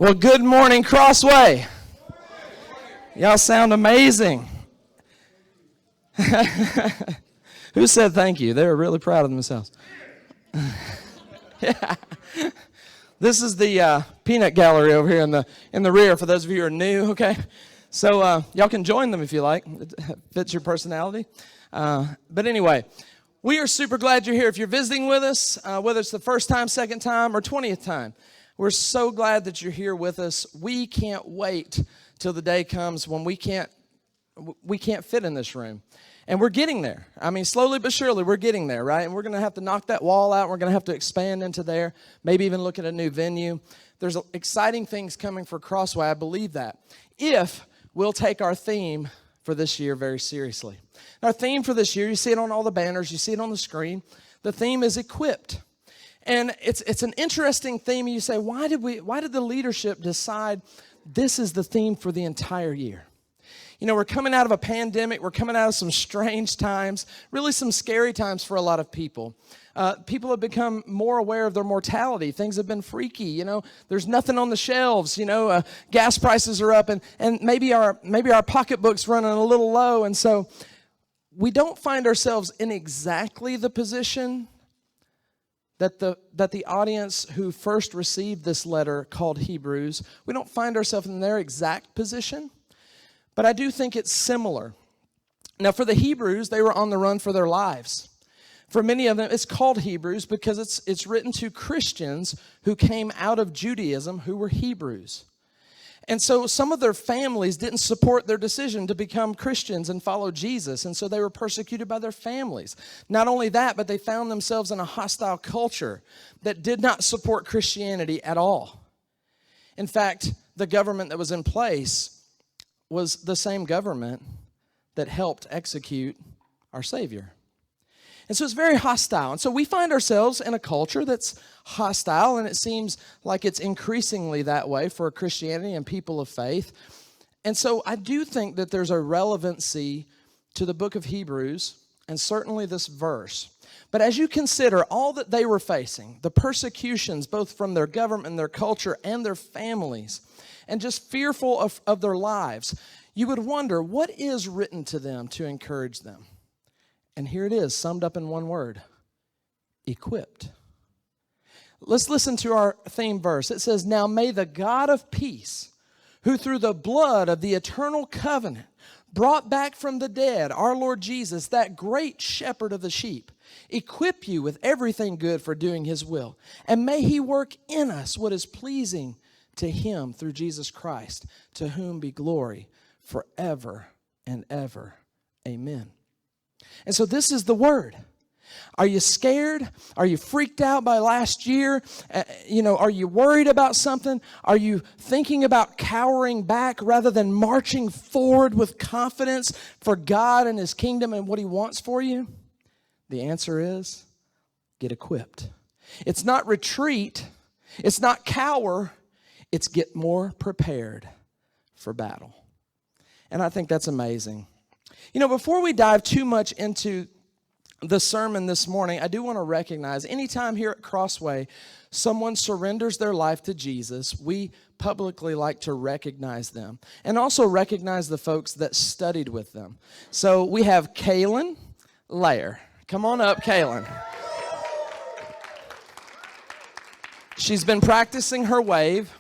Well, good morning, Crossway. Y'all sound amazing. Who said thank you? They were really proud of themselves. Yeah. This is the peanut gallery over here in the rear for those of you who are new, okay? So y'all can join them if you like. It fits your personality. But anyway, we are super glad you're here. If you're visiting with us, whether it's the first time, second time, or 20th time, we're so glad that you're here with us. We can't wait till the day comes when we can't fit in this room. And we're getting there. I mean, slowly but surely, we're getting there, right? And we're going to have to knock that wall out. We're going to have to expand into there, maybe even look at a new venue. There's exciting things coming for Crossway. I believe that. If we'll take our theme for this year very seriously. Our theme for this year, you see it on all the banners, you see it on the screen. The theme is equipped. And it's an interesting theme. You say, why did the leadership decide this is the theme for the entire year? You know, we're coming out of a pandemic. We're coming out of some strange times, really some scary times for a lot of people. People have become more aware of their mortality. Things have been freaky. You know, there's nothing on the shelves. You know, gas prices are up, and maybe our pocketbook's running a little low, and so we don't find ourselves in exactly the position that the audience who first received this letter called Hebrews. We don't find ourselves in their exact position. But I do think it's similar. Now, for the Hebrews, they were on the run for their lives. For many of them, it's called Hebrews because it's written to Christians who came out of Judaism who were Hebrews. And so some of their families didn't support their decision to become Christians and follow Jesus, and so they were persecuted by their families. Not only that, but they found themselves in a hostile culture that did not support Christianity at all. In fact, the government that was in place was the same government that helped execute our Savior. And so it's very hostile. And so we find ourselves in a culture that's hostile, and it seems like it's increasingly that way for Christianity and people of faith. And so I do think that there's a relevancy to the book of Hebrews, and certainly this verse. But as you consider all that they were facing, the persecutions both from their government, their culture, and their families, and just fearful of their lives, you would wonder, what is written to them to encourage them? And here it is, summed up in one word: equipped. Let's listen to our theme verse. It says, "Now may the God of peace, who through the blood of the eternal covenant brought back from the dead our Lord Jesus, that great shepherd of the sheep, equip you with everything good for doing his will. And may he work in us what is pleasing to him through Jesus Christ, to whom be glory forever and ever. Amen." And so this is the word. Are you scared? Are you freaked out by last year? Are you worried about something? Are you thinking about cowering back rather than marching forward with confidence for God and his kingdom and what he wants for you? The answer is, get equipped. It's not retreat. It's not cower. It's get more prepared for battle. And I think that's amazing. You know, before we dive too much into the sermon this morning, I do want to recognize anytime here at Crossway someone surrenders their life to Jesus, we publicly like to recognize them and also recognize the folks that studied with them. So we have Kaylin Lair. Come on up, Kaylin. She's been practicing her wave.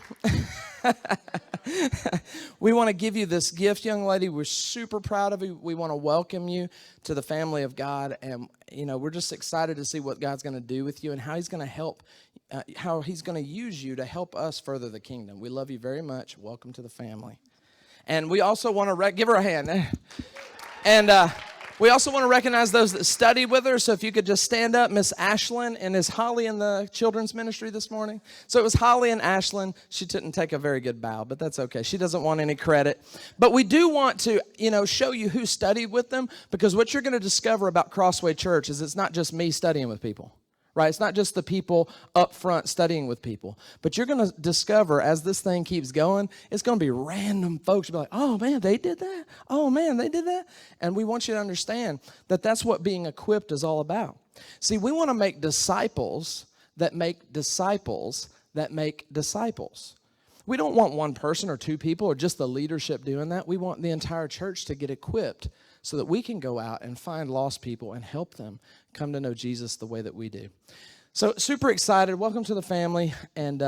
We want to give you this gift, young lady. We're super proud of you. We want to welcome you to the family of God. And, we're just excited to see what God's going to do with you and how he's going to help, how he's going to use you to help us further the kingdom. We love you very much. Welcome to the family. And we also want to give her a hand. And we also want to recognize those that studied with her. So if you could just stand up, Miss Ashlyn. And is Holly in the children's ministry this morning? So it was Holly and Ashlyn. She didn't take a very good bow, but that's okay. She doesn't want any credit. But we do want to, show you who studied with them, because what you're going to discover about Crossway Church is it's not just me studying with people. Right? It's not just the people up front studying with people. But you're going to discover as this thing keeps going, it's going to be random folks. You'll be like, oh, man, they did that? Oh, man, they did that? And we want you to understand that that's what being equipped is all about. See, we want to make disciples that make disciples that make disciples. we don't want one person or two people or just the leadership doing that. We want the entire church to get equipped so that we can go out and find lost people and help them come to know Jesus the way that we do. So super excited. Welcome to the family. And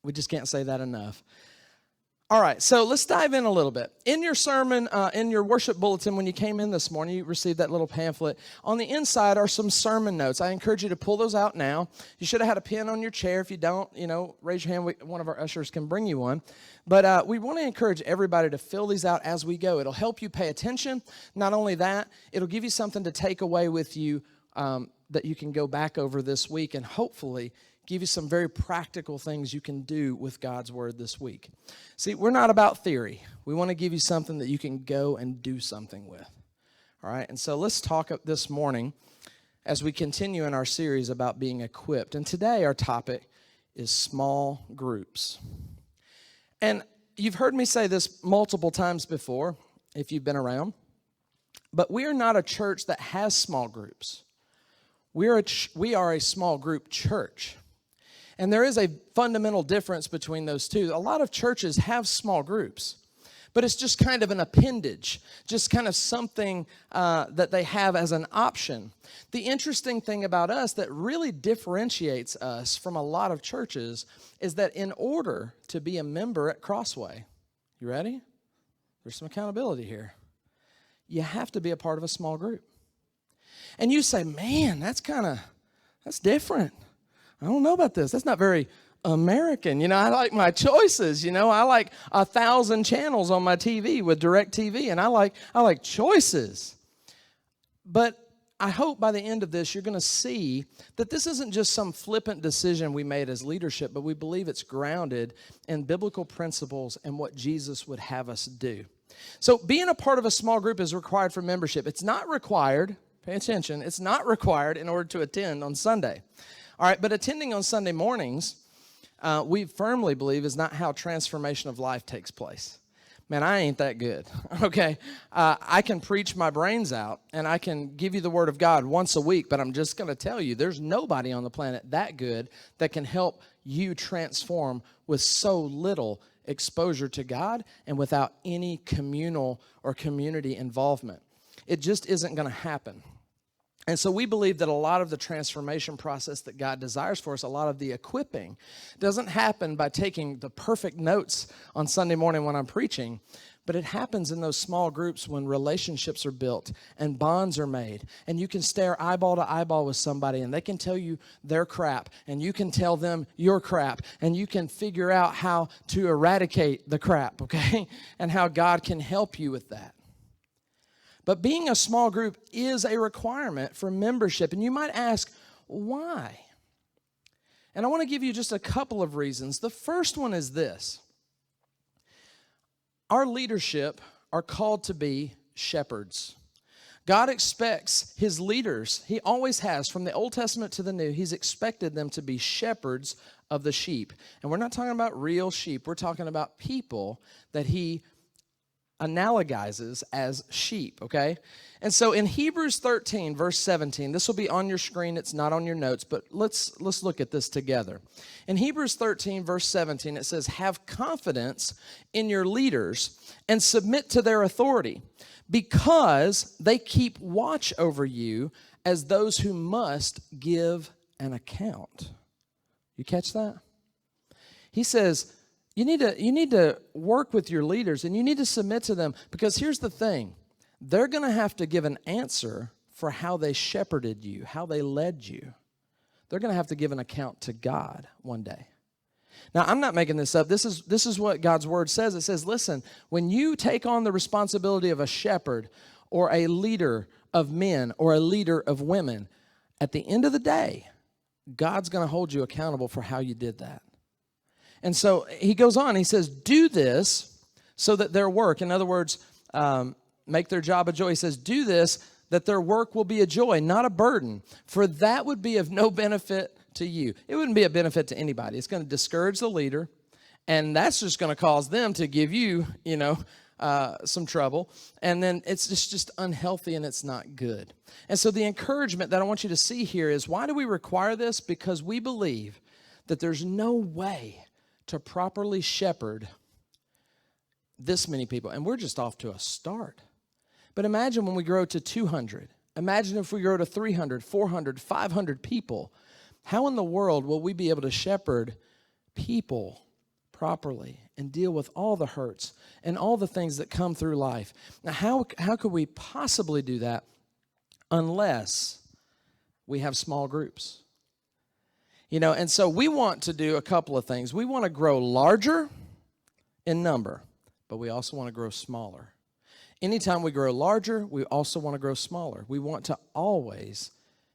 we just can't say that enough. All right, so let's dive in a little bit. In your sermon, in your worship bulletin, when you came in this morning, you received that little pamphlet. On the inside are some sermon notes. I encourage you to pull those out now. You should have had a pen on your chair. If you don't, raise your hand. One of our ushers can bring you one. But we want to encourage everybody to fill these out as we go. It'll help you pay attention. Not only that, it'll give you something to take away with you that you can go back over this week and hopefully give you some very practical things you can do with God's Word this week. See, we're not about theory. We want to give you something that you can go and do something with. All right, and so let's talk this morning as we continue in our series about being equipped. And today our topic is small groups. And you've heard me say this multiple times before, if you've been around, but we are not a church that has small groups. We are a small group church. And there is a fundamental difference between those two. A lot of churches have small groups, but it's just kind of an appendage, just kind of something that they have as an option. The interesting thing about us that really differentiates us from a lot of churches is that in order to be a member at Crossway, you ready? There's some accountability here. You have to be a part of a small group. And you say, man, that's different. I don't know about this. That's not very American. I like my choices. I like 1,000 channels on my TV with DirecTV, and I like choices. But I hope by the end of this, you're going to see that this isn't just some flippant decision we made as leadership, but we believe it's grounded in biblical principles and what Jesus would have us do. So being a part of a small group is required for membership. It's not required. Pay attention. It's not required in order to attend on Sunday. All right, but attending on Sunday mornings, we firmly believe is not how transformation of life takes place. Man, I ain't that good, okay? I can preach my brains out, and I can give you the Word of God once a week, but I'm just going to tell you, there's nobody on the planet that good that can help you transform with so little exposure to God and without any communal or community involvement. It just isn't going to happen. And so we believe that a lot of the transformation process that God desires for us, a lot of the equipping, doesn't happen by taking the perfect notes on Sunday morning when I'm preaching, but it happens in those small groups when relationships are built and bonds are made, and you can stare eyeball to eyeball with somebody, and they can tell you their crap, and you can tell them your crap, and you can figure out how to eradicate the crap, okay, and how God can help you with that. But being a small group is a requirement for membership. And you might ask, why? And I want to give you just a couple of reasons. The first one is this. Our leadership are called to be shepherds. God expects his leaders, he always has, from the Old Testament to the New, he's expected them to be shepherds of the sheep. And we're not talking about real sheep. We're talking about people that he analogizes as sheep, okay? And so in Hebrews 13, verse 17, this will be on your screen. It's not on your notes, but let's look at this together. In Hebrews 13, verse 17, it says, have confidence in your leaders and submit to their authority because they keep watch over you as those who must give an account. You catch that? He says, You need to work with your leaders, and you need to submit to them, because here's the thing. They're going to have to give an answer for how they shepherded you, how they led you. They're going to have to give an account to God one day. Now, I'm not making this up. This is what God's Word says. It says, listen, when you take on the responsibility of a shepherd or a leader of men or a leader of women, at the end of the day, God's going to hold you accountable for how you did that. And so he goes on, he says, do this so that their work, in other words, make their job a joy. He says, do this that their work will be a joy, not a burden, for that would be of no benefit to you. It wouldn't be a benefit to anybody. It's going to discourage the leader, and that's just going to cause them to give you, some trouble. And then it's just unhealthy, and it's not good. And so the encouragement that I want you to see here is, why do we require this? Because we believe that there's no way to properly shepherd this many people. And we're just off to a start. But imagine when we grow to 200. Imagine if we grow to 300, 400, 500 people. How in the world will we be able to shepherd people properly and deal with all the hurts and all the things that come through life? Now, how could we possibly do that unless we have small groups? You know, and so we want to do a couple of things. We want to grow larger in number, but we also want to grow smaller. Anytime we grow larger, we also want to grow smaller. We want to always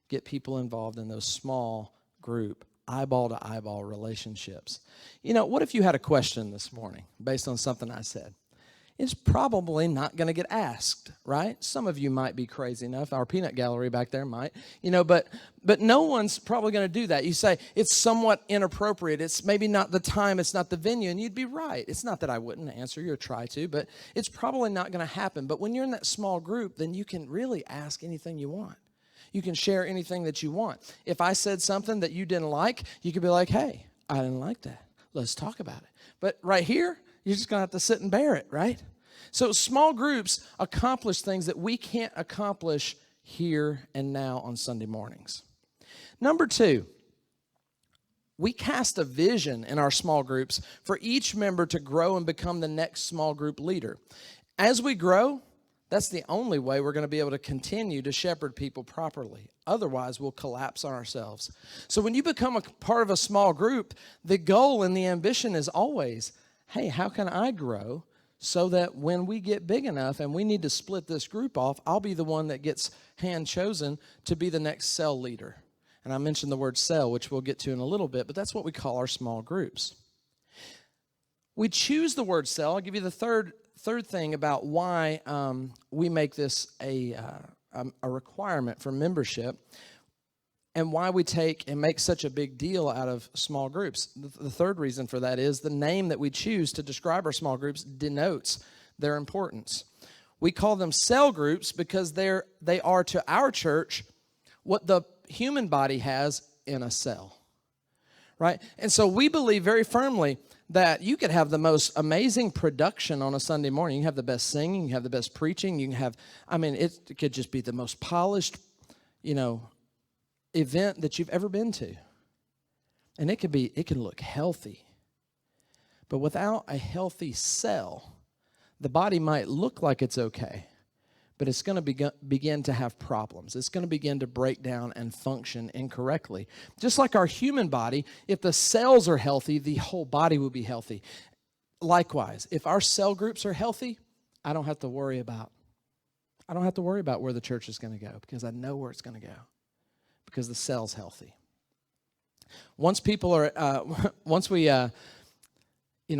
get people involved in those small group, eyeball-to-eyeball relationships. You know, what if you had a question this morning based on something I said? It's probably not going to get asked, right? Some of you might be crazy enough. Our peanut gallery back there might, you know, but no one's probably going to do that. You say it's somewhat inappropriate. It's maybe not the time. It's not the venue, and you'd be right. It's not that I wouldn't answer you or try to, but it's probably not going to happen. But when you're in that small group, then you can really ask anything you want. You can share anything that you want. If I said something that you didn't like, you could be like, hey, I didn't like that. Let's talk about it. But right here, you're just going to have to sit and bear it, right? So small groups accomplish things that we can't accomplish here and now on Sunday mornings. Number two, we cast a vision in our small groups for each member to grow and become the next small group leader. As we grow, that's the only way we're going to be able to continue to shepherd people properly. Otherwise, we'll collapse on ourselves. So when you become a part of a small group, the goal and the ambition is always, hey, how can I grow so that when we get big enough and we need to split this group off, I'll be the one that gets hand chosen to be the next cell leader. And I mentioned the word cell, which we'll get to in a little bit, but that's what we call our small groups. We choose the word cell. I'll give you the third thing about why we make this a requirement for membership and why we take and make such a big deal out of small groups. The third reason for that is the name that we choose to describe our small groups denotes their importance. We call them cell groups because they are to our church what the human body has in a cell, right? And so we believe very firmly that you could have the most amazing production on a Sunday morning. You can have the best singing, you can have the best preaching, you can have, it could just be the most polished, event that you've ever been to. And it can look healthy. But without a healthy cell, the body might look like it's okay, but it's going to begin to have problems. It's going to begin to break down and function incorrectly. Just like our human body, if the cells are healthy, the whole body will be healthy. Likewise, if our cell groups are healthy, I don't have to worry about where the church is going to go because I know where it's going to go because the cell's healthy. Once people are, once we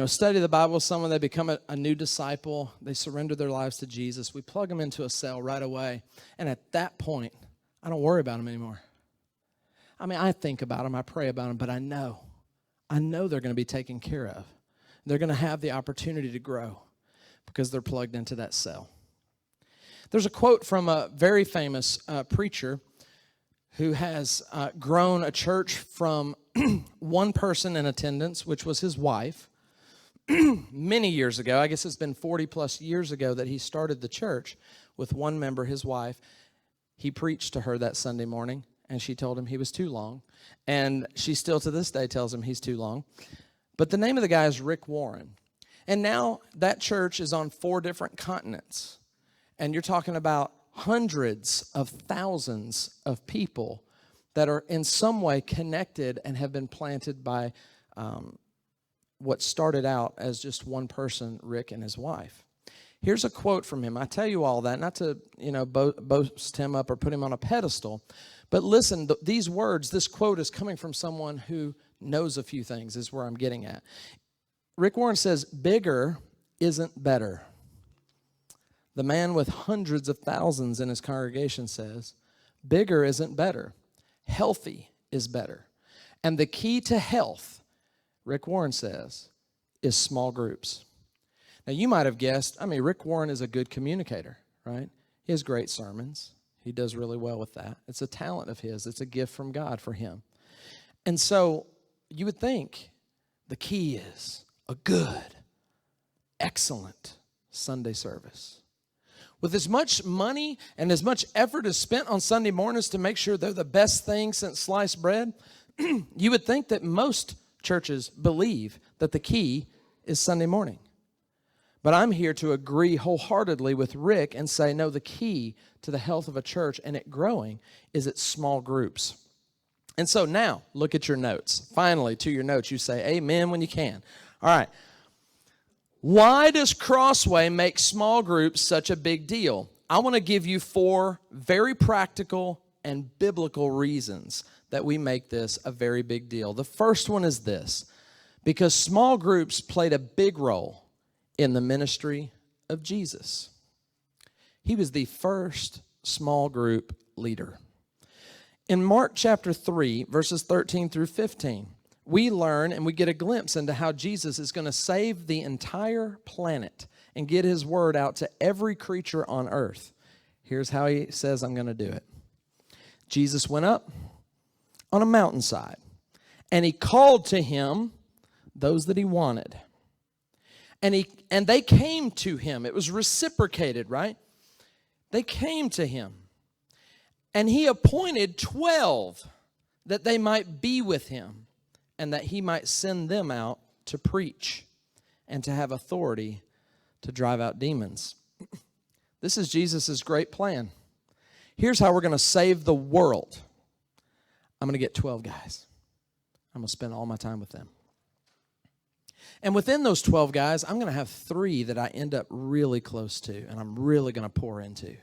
study the Bible, someone, they become a new disciple, they surrender their lives to Jesus, we plug them into a cell right away, and at that point, I don't worry about them anymore. I think about them, I pray about them, but I know they're going to be taken care of. They're going to have the opportunity to grow because they're plugged into that cell. There's a quote from a very famous preacher who has grown a church from one person in attendance, which was his wife, many years ago. I guess it's been 40 plus years ago that he started the church with one member, his wife. He preached to her that Sunday morning, and she told him he was too long. And she still to this day tells him he's too long. But the name of the guy is Rick Warren. And now that church is on 4 different continents. And you're talking about hundreds of thousands of people that are in some way connected and have been planted by what started out as just one person, Rick and his wife. Here's a quote from him. I tell you all that, not to boast him up or put him on a pedestal, but listen, these words, this quote is coming from someone who knows a few things, is where I'm getting at. Rick Warren says, bigger isn't better. The man with hundreds of thousands in his congregation says, bigger isn't better. Healthy is better. And the key to health, Rick Warren says, is small groups. Now, you might have guessed, Rick Warren is a good communicator, right? He has great sermons. He does really well with that. It's a talent of his. It's a gift from God for him. And so you would think The key is a good, excellent Sunday service. With as much money and as much effort as spent on Sunday mornings to make sure they're the best thing since sliced bread, you would think that most churches believe that the key is Sunday morning. But I'm here to agree wholeheartedly with Rick and say, no, the key to the health of a church and it growing is its small groups. And so now, look at your notes. Finally, to your notes, you say amen when you can. All right. Why does Crossway make small groups such a big deal? I want to give you 4 very practical and biblical reasons that we make this a very big deal. The first one is this: because small groups played a big role in the ministry of Jesus. He was the first small group leader. In Mark chapter 3, verses 13 through 15, we learn and we get a glimpse into how Jesus is going to save the entire planet and get his word out to every creature on earth. Here's how he says, I'm going to do it. Jesus went up on a mountainside, and he called to him those that he wanted. And they came to him. It was reciprocated, right? They came to him. And he appointed 12 that they might be with him and that he might send them out to preach and to have authority to drive out demons. This is Jesus' great plan. Here's how we're going to save the world. I'm going to get 12 guys. I'm going to spend all my time with them. And within those 12 guys, I'm going to have 3 that I end up really close to and I'm really going to pour into,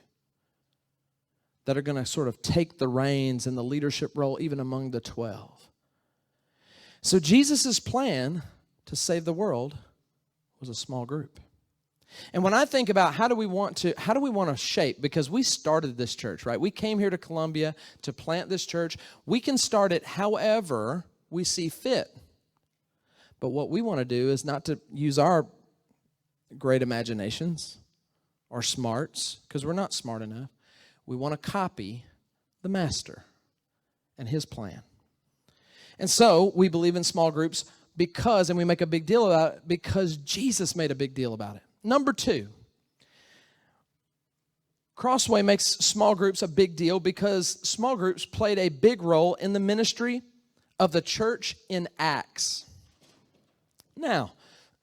that are going to sort of take the reins and the leadership role even among the 12. So Jesus' plan to save the world was a small group. And when I think about how do we want to shape, because we started this church, right? We came here to Columbia to plant this church. We can start it however we see fit. But what we want to do is not to use our great imaginations or smarts, because we're not smart enough. We want to copy the master and his plan. And so we believe in small groups because, and we make a big deal about it, because Jesus made a big deal about it. Number 2, Crossway makes small groups a big deal because small groups played a big role in the ministry of the church in Acts. Now,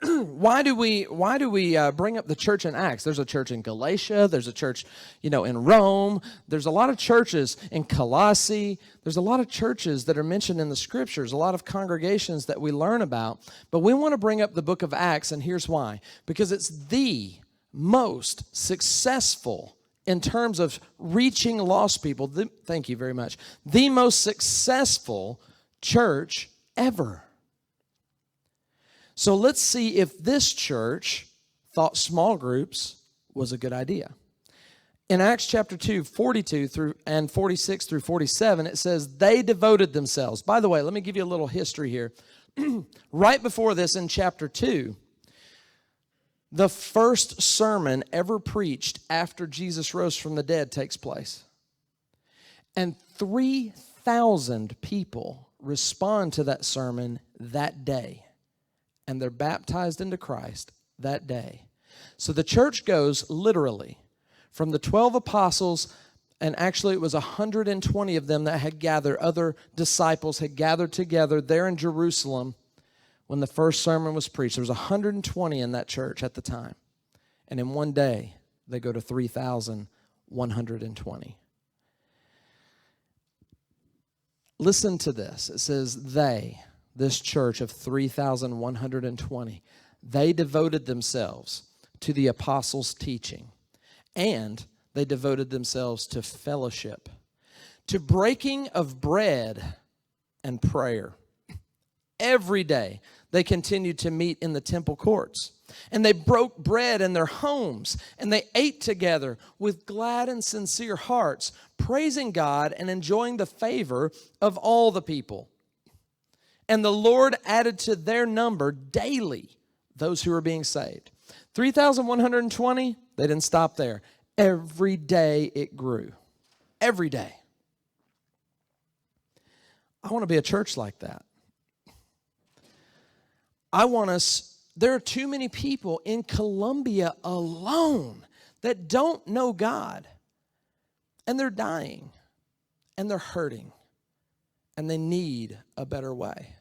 why do we bring up the church in Acts? There's a church in Galatia. There's a church, in Rome. There's a lot of churches in Colossae. There's a lot of churches that are mentioned in the scriptures, a lot of congregations that we learn about. But we want to bring up the book of Acts, and here's why. Because it's the most successful in terms of reaching lost people. Thank you very much. The most successful church ever. So let's see if this church thought small groups was a good idea. In Acts chapter 2, 42 through and 46 through 47, it says they devoted themselves. By the way, let me give you a little history here. Right before this, in chapter 2, the first sermon ever preached after Jesus rose from the dead takes place. And 3,000 people respond to that sermon that day. And they're baptized into Christ that day. So the church goes literally from the 12 apostles, and actually it was 120 of them that had gathered, other disciples had gathered together there in Jerusalem when the first sermon was preached. There was 120 in that church at the time. And in one day, they go to 3,120. Listen to this. It says this church of 3,120, they devoted themselves to the apostles' teaching, and they devoted themselves to fellowship, to breaking of bread and prayer. Every day they continued to meet in the temple courts, and they broke bread in their homes, and they ate together with glad and sincere hearts, praising God and enjoying the favor of all the people. And the Lord added to their number daily those who were being saved. 3,120, they didn't stop there. Every day it grew. Every day. I want to be a church like that. there are too many people in Colombia alone that don't know God. And they're dying. And they're hurting. And they need a better way.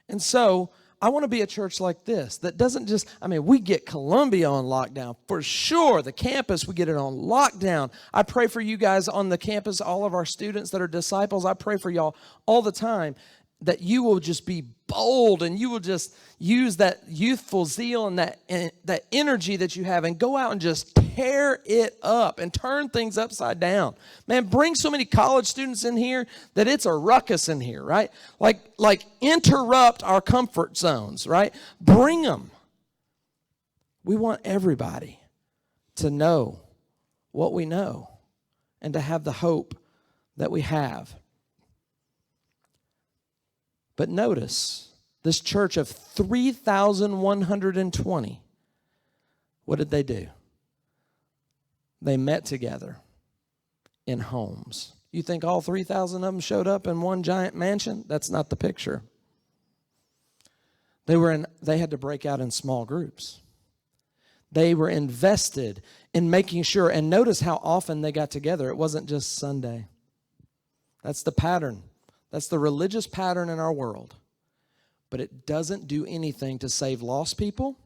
And so I want to be a church like this that doesn't just, we get Columbia on lockdown for sure. The campus, we get it on lockdown. I pray for you guys on the campus, all of our students that are disciples. I pray for y'all all the time that you will just be bold and you will just use that youthful zeal and that energy that you have and go out and just tear it up and turn things upside down. Man, bring so many college students in here that it's a ruckus in here, right? Like interrupt our comfort zones, right? Bring them. We want everybody to know what we know and to have the hope that we have. But notice, this church of 3,120, what did they do? They met together in homes. You think all 3,000 of them showed up in one giant mansion? That's not the picture. They had to break out in small groups. They were invested in making sure, and notice how often they got together. It wasn't just Sunday. That's the pattern. That's the religious pattern in our world. But it doesn't do anything to save lost people,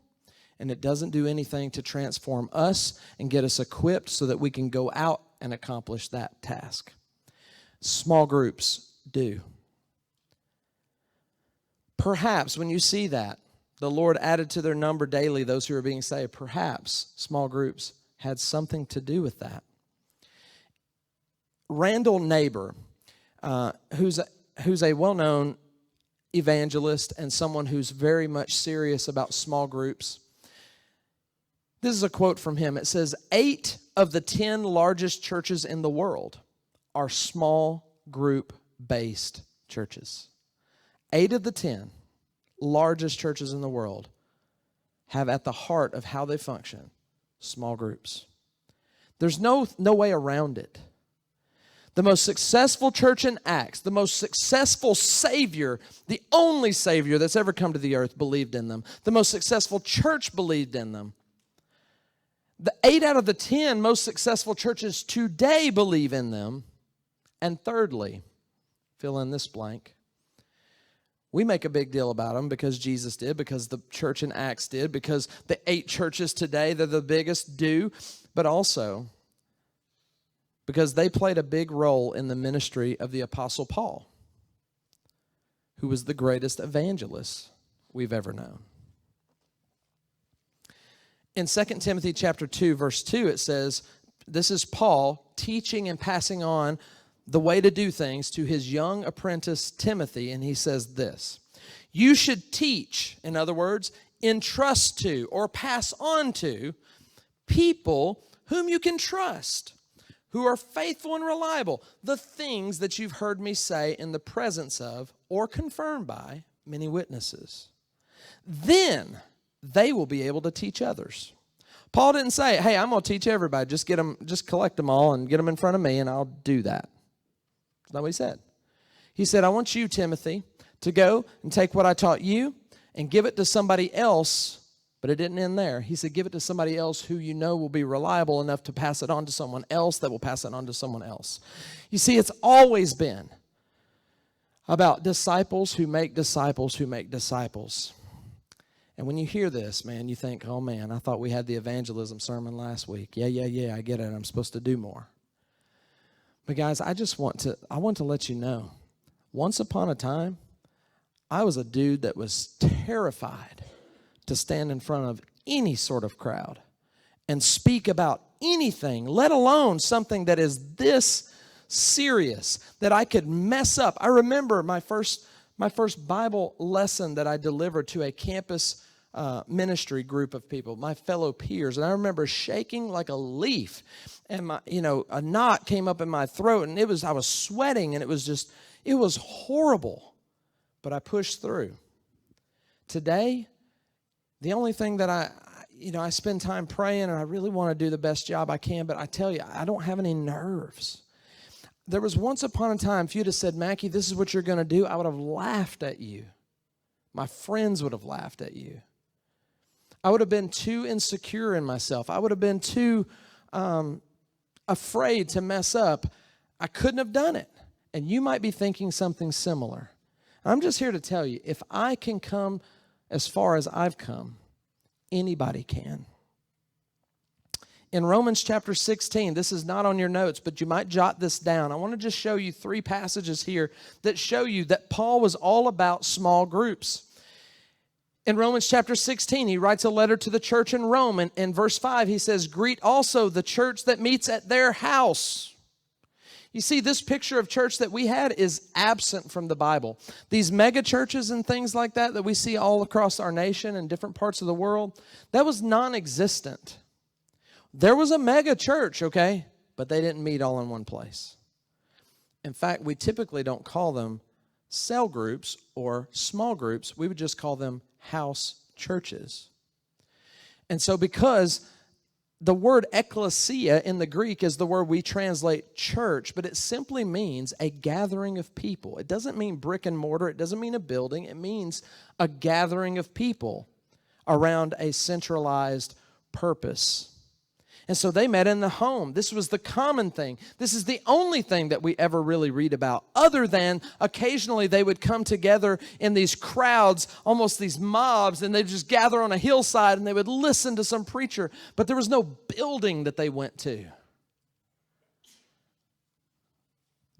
and it doesn't do anything to transform us and get us equipped so that we can go out and accomplish that task. Small groups do. Perhaps when you see that, the Lord added to their number daily those who are being saved. Perhaps small groups had something to do with that. Randall Neighbor, who's a well-known evangelist and someone who's very much serious about small groups. This is a quote from him. It says, 8 of the 10 largest churches in the world are small group-based churches. 8 of the 10 largest churches in the world have at the heart of how they function small groups. There's no way around it. The most successful church in Acts, the most successful Savior, the only Savior that's ever come to the earth believed in them. The most successful church believed in them. The 8 out of the 10 most successful churches today believe in them. And thirdly, fill in this blank. We make a big deal about them because Jesus did, because the church in Acts did, because the 8 churches today, they're the biggest, do, but also because they played a big role in the ministry of the Apostle Paul, who was the greatest evangelist we've ever known. In 2 Timothy chapter 2, verse 2, it says, this is Paul teaching and passing on the way to do things to his young apprentice Timothy, and he says this, you should teach, in other words, entrust to or pass on to people whom you can trust, who are faithful and reliable, the things that you've heard me say in the presence of or confirmed by many witnesses. Then they will be able to teach others. Paul didn't say, hey, I'm going to teach everybody. Just collect them all and get them in front of me and I'll do that. That's not what he said. He said, I want you, Timothy, to go and take what I taught you and give it to somebody else. But it didn't end there. He said, give it to somebody else who you know will be reliable enough to pass it on to someone else that will pass it on to someone else. You see, it's always been about disciples who make disciples who make disciples. And when you hear this, man, you think, oh, man, I thought we had the evangelism sermon last week. Yeah, I get it. I'm supposed to do more. But, guys, I want to let you know, once upon a time, I was a dude that was terrified to stand in front of any sort of crowd and speak about anything, let alone something that is this serious, that I could mess up. I remember my first Bible lesson that I delivered to a campus ministry group of people, my fellow peers, and I remember shaking like a leaf, and a knot came up in my throat, and I was sweating, and it was horrible, but I pushed through. Today, the only thing that I spend time praying, and I really want to do the best job I can, but I tell you, I don't have any nerves. There was once upon a time, if you'd have said, Mackie, this is what you're going to do, I would have laughed at you. My friends would have laughed at you. I would have been too insecure in myself. I would have been too afraid to mess up. I couldn't have done it. And you might be thinking something similar. I'm just here to tell you, if I can come as far as I've come, anybody can. In Romans chapter 16, this is not on your notes, but you might jot this down. I want to just show you 3 passages here that show you that Paul was all about small groups. In Romans chapter 16, he writes a letter to the church in Rome. And in verse 5, he says, greet also the church that meets at their house. You see, this picture of church that we had is absent from the Bible. These mega churches and things like that we see all across our nation and different parts of the world, that was non-existent. There was a mega church, okay, but they didn't meet all in one place. In fact, we typically don't call them cell groups or small groups. We would just call them house churches. And so because the word ecclesia in the Greek is the word we translate church, but it simply means a gathering of people. It doesn't mean brick and mortar. It doesn't mean a building. It means a gathering of people around a centralized purpose. And so they met in the home. This was the common thing. This is the only thing that we ever really read about, other than occasionally they would come together in these crowds, almost these mobs, and they'd just gather on a hillside and they would listen to some preacher. But there was no building that they went to.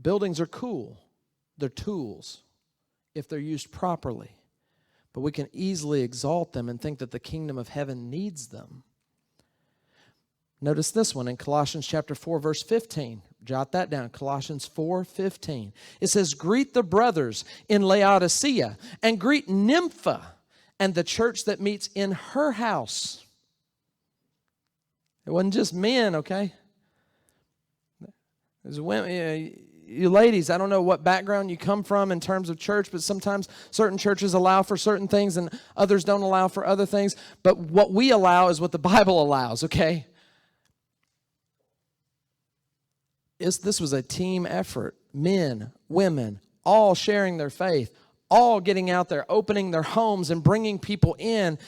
Buildings are cool. They're tools if they're used properly. But we can easily exalt them and think that the kingdom of heaven needs them. Notice this one in Colossians chapter 4, verse 15. Jot that down, Colossians 4:15. It says, greet the brothers in Laodicea and greet Nympha and the church that meets in her house. It wasn't just men, okay? There's women. You ladies, I don't know what background you come from in terms of church, but sometimes certain churches allow for certain things and others don't allow for other things. But what we allow is what the Bible allows, okay? This was a team effort. Men, women, all sharing their faith, all getting out there, opening their homes and bringing people in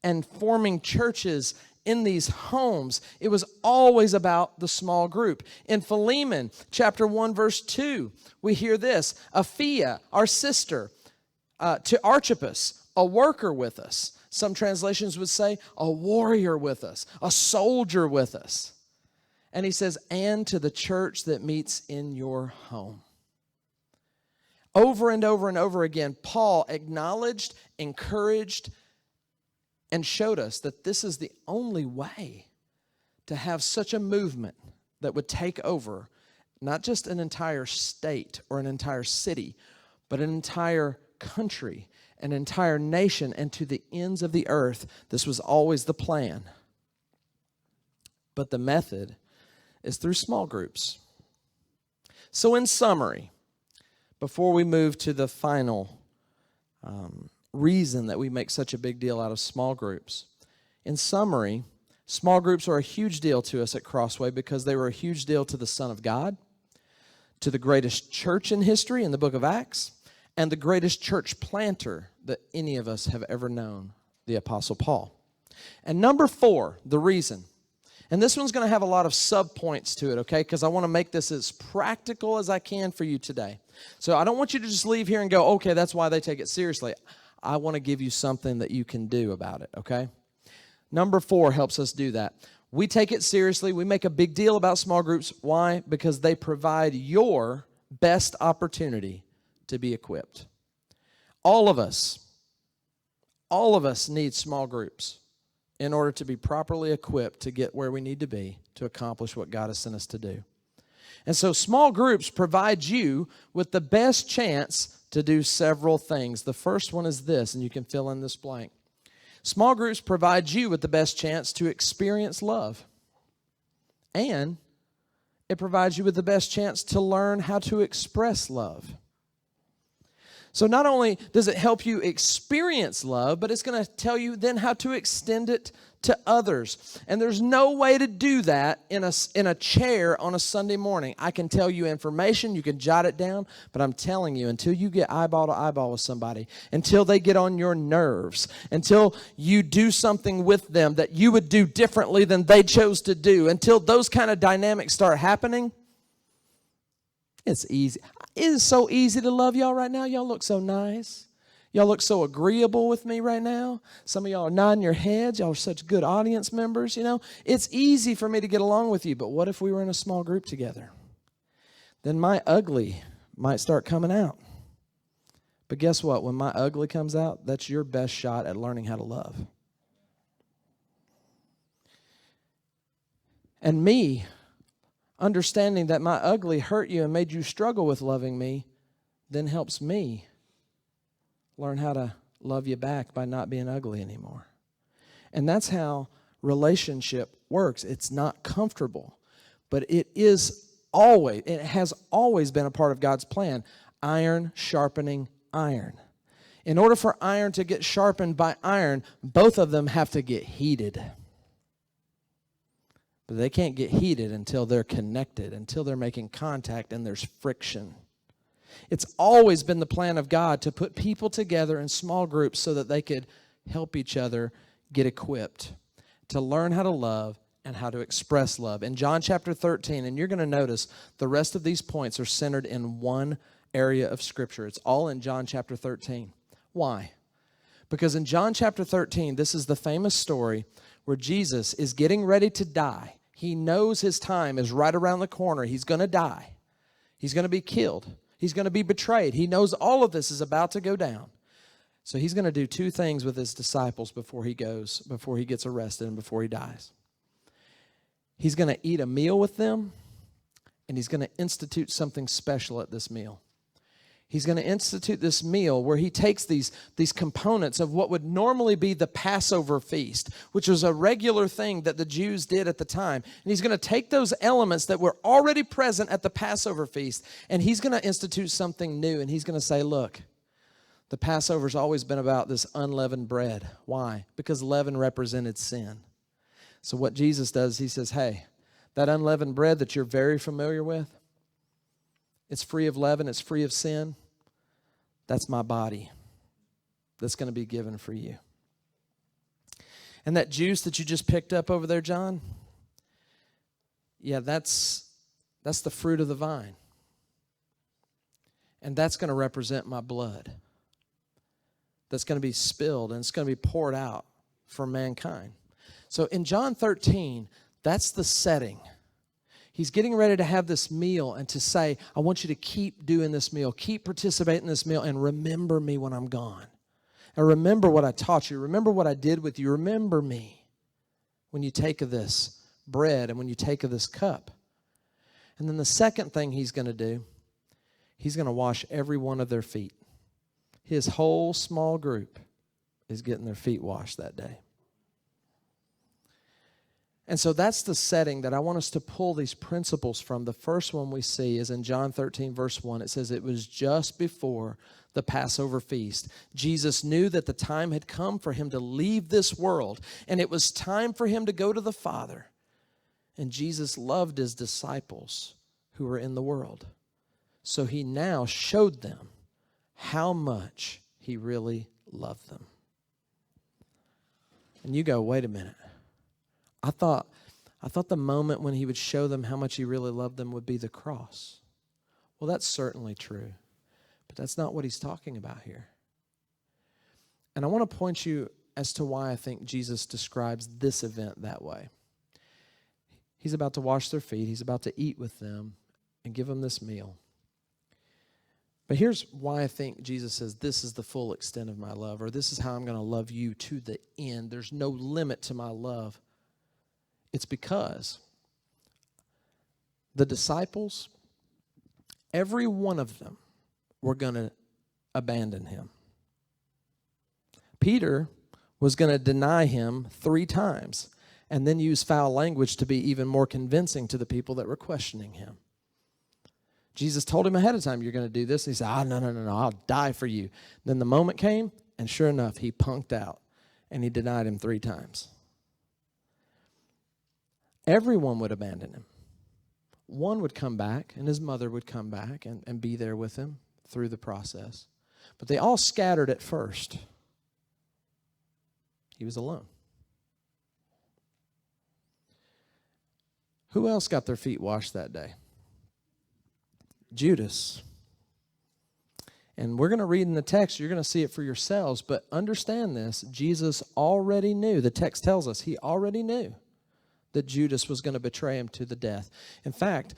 and forming churches in these homes. It was always about the small group. In Philemon chapter 1, verse 2, we hear this, Apphia, our sister, to Archippus, a worker with us. Some translations would say a warrior with us, a soldier with us. And he says, and to the church that meets in your home. Over and over and over again, Paul acknowledged, encouraged, and showed us that this is the only way to have such a movement that would take over not just an entire state or an entire city, but an entire country, an entire nation, and to the ends of the earth. This was always the plan. But the method is through small groups. So in summary, before we move to the final reason that we make such a big deal out of small groups, in summary, small groups are a huge deal to us at Crossway because they were a huge deal to the Son of God, to the greatest church in history in the book of Acts, and the greatest church planter that any of us have ever known, the Apostle Paul. And number 4, the reason. And this one's going to have a lot of sub-points to it, okay? Because I want to make this as practical as I can for you today. So I don't want you to just leave here and go, okay, that's why they take it seriously. I want to give you something that you can do about it, okay? Number 4 helps us do that. We take it seriously. We make a big deal about small groups. Why? Because they provide your best opportunity to be equipped. All of us need small groups in order to be properly equipped to get where we need to be to accomplish what God has sent us to do. And so small groups provide you with the best chance to do several things. The first one is this, and you can fill in this blank. Small groups provide you with the best chance to experience love. And it provides you with the best chance to learn how to express love. So not only does it help you experience love, but it's going to tell you then how to extend it to others. And there's no way to do that in a chair on a Sunday morning. I can tell you information, you can jot it down, but I'm telling you, until you get eyeball to eyeball with somebody, until they get on your nerves, until you do something with them that you would do differently than they chose to do, until those kind of dynamics start happening, it's easy. It is so easy to love y'all right now. Y'all look so nice. Y'all look so agreeable with me right now. Some of y'all are nodding your heads. Y'all are such good audience members, you know. It's easy for me to get along with you, but what if we were in a small group together? Then my ugly might start coming out. But guess what? When my ugly comes out, that's your best shot at learning how to love. And me understanding that my ugly hurt you and made you struggle with loving me then helps me learn how to love you back by not being ugly anymore. And that's how relationship works. It's not comfortable, but it has always been a part of God's plan. Iron sharpening iron. In order for iron to get sharpened by iron, both of them have to get heated. But they can't get heated until they're connected, until they're making contact and there's friction. It's always been the plan of God to put people together in small groups so that they could help each other get equipped, to learn how to love and how to express love. In John chapter 13, and you're going to notice the rest of these points are centered in one area of Scripture. It's all in John chapter 13. Why? Because in John chapter 13, this is the famous story where Jesus is getting ready to die. He knows his time is right around the corner. He's going to die. He's going to be killed. He's going to be betrayed. He knows all of this is about to go down. So he's going to do two things with his disciples before he gets arrested and before he dies. He's going to eat a meal with them, and he's going to institute something special at this meal. He's going to institute this meal where he takes these components of what would normally be the Passover feast, which was a regular thing that the Jews did at the time. And he's going to take those elements that were already present at the Passover feast, and he's going to institute something new. And he's going to say, look, the Passover's always been about this unleavened bread. Why? Because leaven represented sin. So what Jesus does, he says, hey, that unleavened bread that you're very familiar with, it's free of leaven, it's free of sin. That's my body that's going to be given for you. And that juice that you just picked up over there, John, yeah, that's the fruit of the vine. And that's going to represent my blood that's going to be spilled and it's going to be poured out for mankind. So in John 13, that's the setting. He's getting ready to have this meal and to say, I want you to keep doing this meal, keep participating in this meal, and remember me when I'm gone. And remember what I taught you. Remember what I did with you. Remember me when you take of this bread and when you take of this cup. And then the second thing he's going to do, he's going to wash every one of their feet. His whole small group is getting their feet washed that day. And so that's the setting that I want us to pull these principles from. The first one we see is in John 13, verse 1. It says, it was just before the Passover feast. Jesus knew that the time had come for him to leave this world, and it was time for him to go to the Father. And Jesus loved his disciples who were in the world. So he now showed them how much he really loved them. And you go, wait a minute. I thought the moment when he would show them how much he really loved them would be the cross. Well, that's certainly true, but that's not what he's talking about here. And I want to point you as to why I think Jesus describes this event that way. He's about to wash their feet. He's about to eat with them and give them this meal. But here's why I think Jesus says this is the full extent of my love, or this is how I'm going to love you to the end. There's no limit to my love. It's because the disciples, every one of them, were going to abandon him. Peter was going to deny him 3 times and then use foul language to be even more convincing to the people that were questioning him. Jesus told him ahead of time, you're going to do this. And he said, no, I'll die for you. Then the moment came, and sure enough, he punked out, and he denied him 3 times. Everyone would abandon him. One would come back, and his mother would come back and be there with him through the process. But they all scattered at first. He was alone. Who else got their feet washed that day? Judas. And we're going to read in the text, you're going to see it for yourselves, but understand this, Jesus already knew, the text tells us, he already knew that Judas was going to betray him to the death. In fact,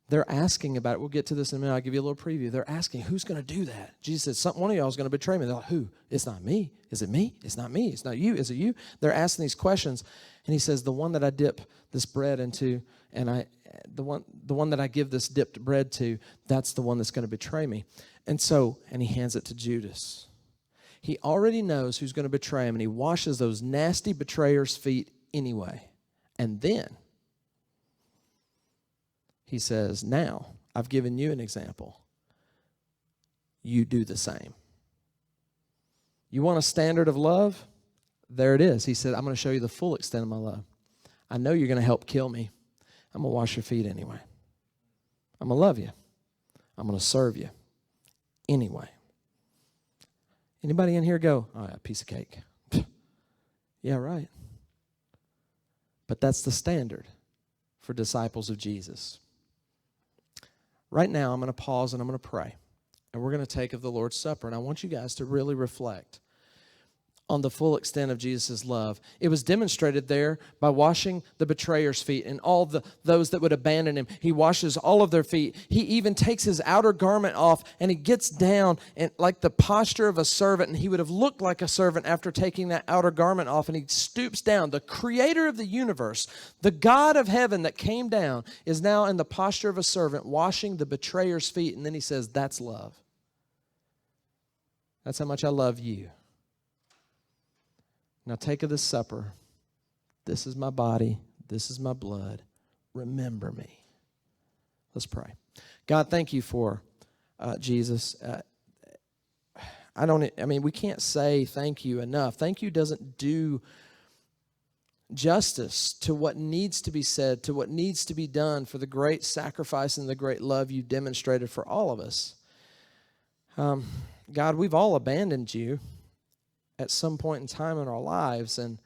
they're asking about it. We'll get to this in a minute. I'll give you a little preview. They're asking, who's going to do that? Jesus said, one of y'all is going to betray me. They're like, who? It's not me. Is it me? It's not me. It's not you. Is it you? They're asking these questions. And he says, the one that I dip this bread into, and the one that I give this dipped bread to, that's the one that's going to betray me. And he hands it to Judas. He already knows who's going to betray him, and he washes those nasty betrayers' feet anyway. And then he says, now I've given you an example. You do the same. You want a standard of love? There it is. He said, I'm going to show you the full extent of my love. I know you're going to help kill me. I'm going to wash your feet anyway. I'm going to love you. I'm going to serve you anyway. Anybody in here go, oh, yeah, piece of cake. Yeah, right. But that's the standard for disciples of Jesus. Right now, I'm going to pause and I'm going to pray. And we're going to take of the Lord's Supper. And I want you guys to really reflect on the full extent of Jesus' love. It was demonstrated there by washing the betrayer's feet and all those that would abandon him. He washes all of their feet. He even takes his outer garment off and he gets down and like the posture of a servant, and he would have looked like a servant after taking that outer garment off, and he stoops down. The creator of the universe, the God of heaven that came down, is now in the posture of a servant washing the betrayer's feet, and then he says, that's love. That's how much I love you. Now take of this supper. This is my body. This is my blood. Remember me. Let's pray. God, thank you for Jesus. We can't say thank you enough. Thank you doesn't do justice to what needs to be said, to what needs to be done for the great sacrifice and the great love you demonstrated for all of us. God, we've all abandoned you at some point in time in our lives, and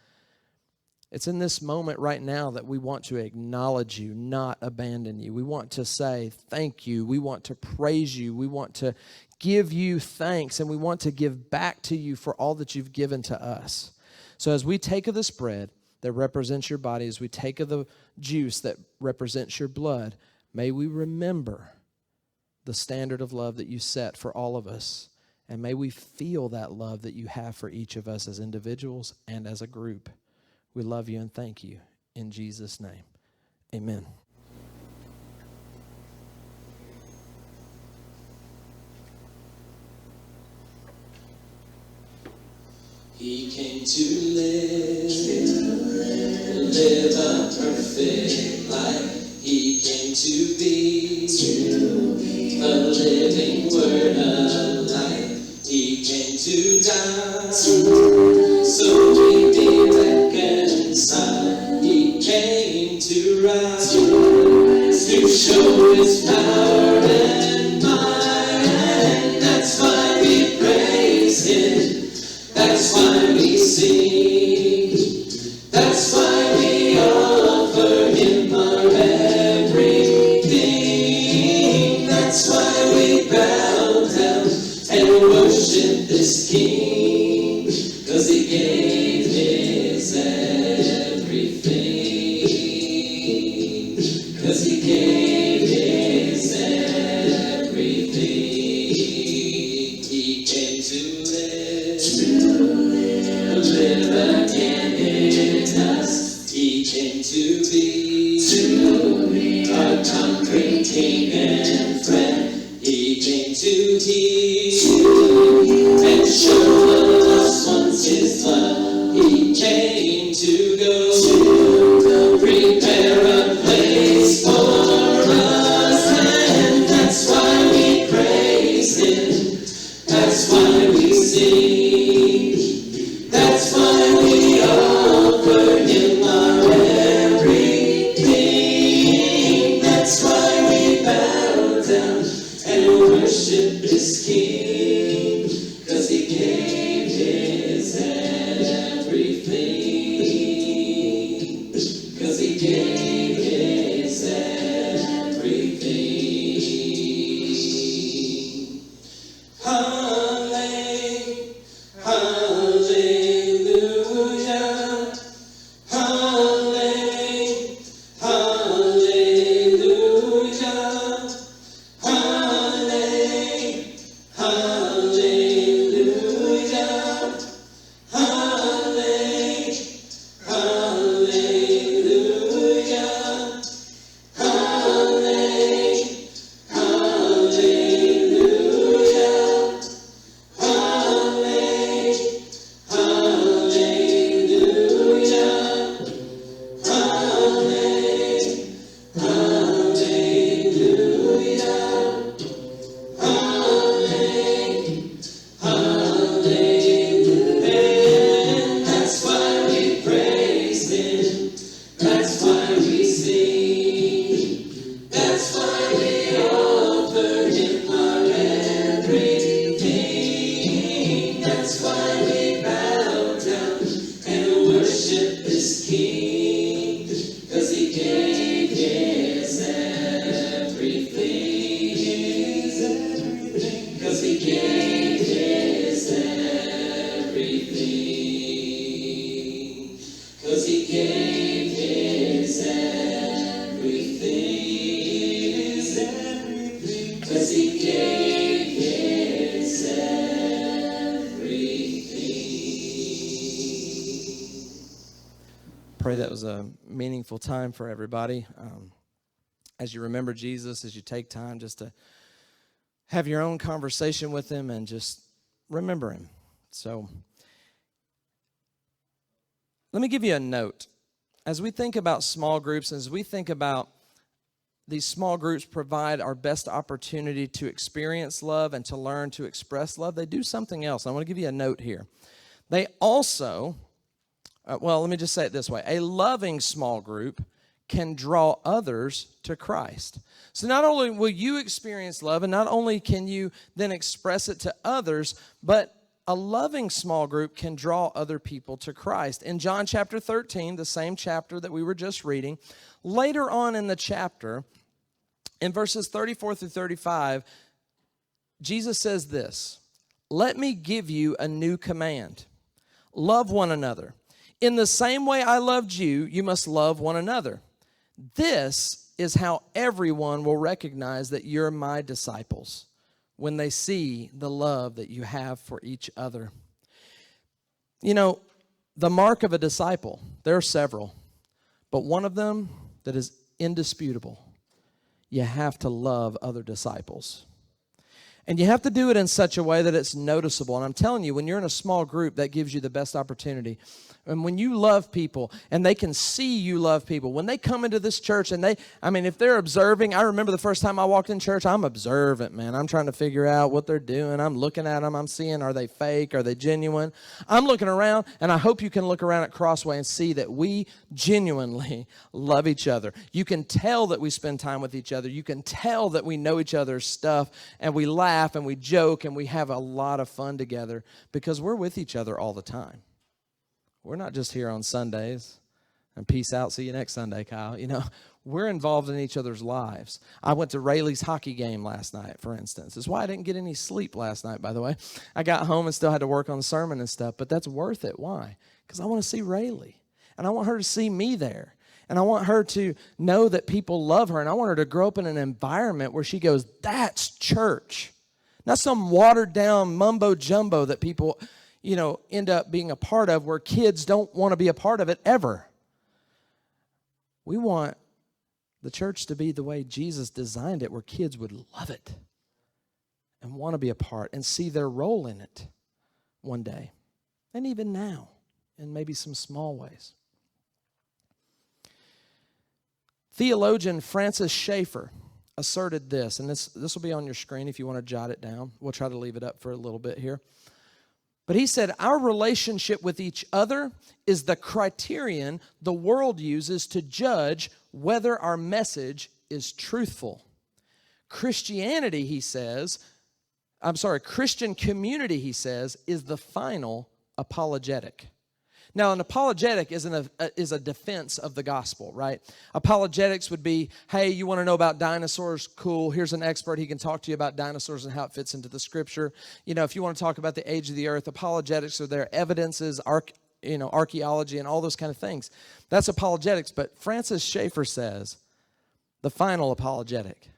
it's in this moment right now that we want to acknowledge you, not abandon you. We want to say thank you. We want to praise you. We want to give you thanks, and we want to give back to you for all that you've given to us. So as we take of this bread that represents your body, as we take of the juice that represents your blood, may we remember the standard of love that you set for all of us. And may we feel that love that you have for each of us as individuals and as a group. We love you and thank you. In Jesus' name, amen. He came to live a perfect life. He came to be a living word of life. He came to die, so we be reconciled. He came to rise, to show his power and might. And that's why we praise him, that's why we sing, that's why we offer him our everything. That's why we bow down and worship this King, 'cause he gave his everything, 'cause he gave his everything. He came to live again in us. He came to be our conquering King and friend. He came to heal and show the lost ones his love. He came to go prepare a place for us, and that's why Pray that was a meaningful time for everybody. As you remember Jesus, as you take time just to have your own conversation with him and just remember him. So let me give you a note. As we think about small groups, as we think about these small groups provide our best opportunity to experience love and to learn to express love, they do something else. I want to give you a note here. They also, let me just say it this way. A loving small group can draw others to Christ. So not only will you experience love, and not only can you then express it to others, but a loving small group can draw other people to Christ. In John chapter 13, the same chapter that we were just reading, later on in the chapter, in verses 34 through 35, Jesus says this, "Let me give you a new command. Love one another. In the same way I loved you, you must love one another. This is how everyone will recognize that you're my disciples, when they see the love that you have for each other." You know, the mark of a disciple, there are several, but one of them that is indisputable, you have to love other disciples. And you have to do it in such a way that it's noticeable. And I'm telling you, when you're in a small group, that gives you the best opportunity. And when you love people and they can see you love people, when they come into this church and if they're observing, I remember the first time I walked in church, I'm observant, man. I'm trying to figure out what they're doing. I'm looking at them. I'm seeing, are they fake? Are they genuine? I'm looking around, and I hope you can look around at Crossway and see that we genuinely love each other. You can tell that we spend time with each other. You can tell that we know each other's stuff, and we laugh and we joke and we have a lot of fun together because we're with each other all the time. We're not just here on Sundays and peace out, see you next Sunday, Kyle. You know, we're involved in each other's lives. I went to Rayleigh's hockey game last night, for instance. That's why I didn't get any sleep last night, by the way. I got home and still had to work on the sermon and stuff, but that's worth it. Why? Because I want to see Rayleigh, and I want her to see me there, and I want her to know that people love her, and I want her to grow up in an environment where she goes, that's church. Not some watered-down mumbo-jumbo that people end up being a part of where kids don't want to be a part of it ever. We want the church to be the way Jesus designed it, where kids would love it and want to be a part and see their role in it one day, and even now, in maybe some small ways. Theologian Francis Schaeffer asserted this, and this will be on your screen if you want to jot it down. We'll try to leave it up for a little bit here. But he said our relationship with each other is the criterion the world uses to judge whether our message is truthful. Christianity, he says, Christian community, he says, is the final apologetic. Now, an apologetic is a defense of the gospel, right? Apologetics would be, hey, you want to know about dinosaurs? Cool. Here's an expert. He can talk to you about dinosaurs and how it fits into the scripture. You know, if you want to talk about the age of the earth, apologetics are their evidences, archaeology, and all those kind of things. That's apologetics. But Francis Schaeffer says the final apologetic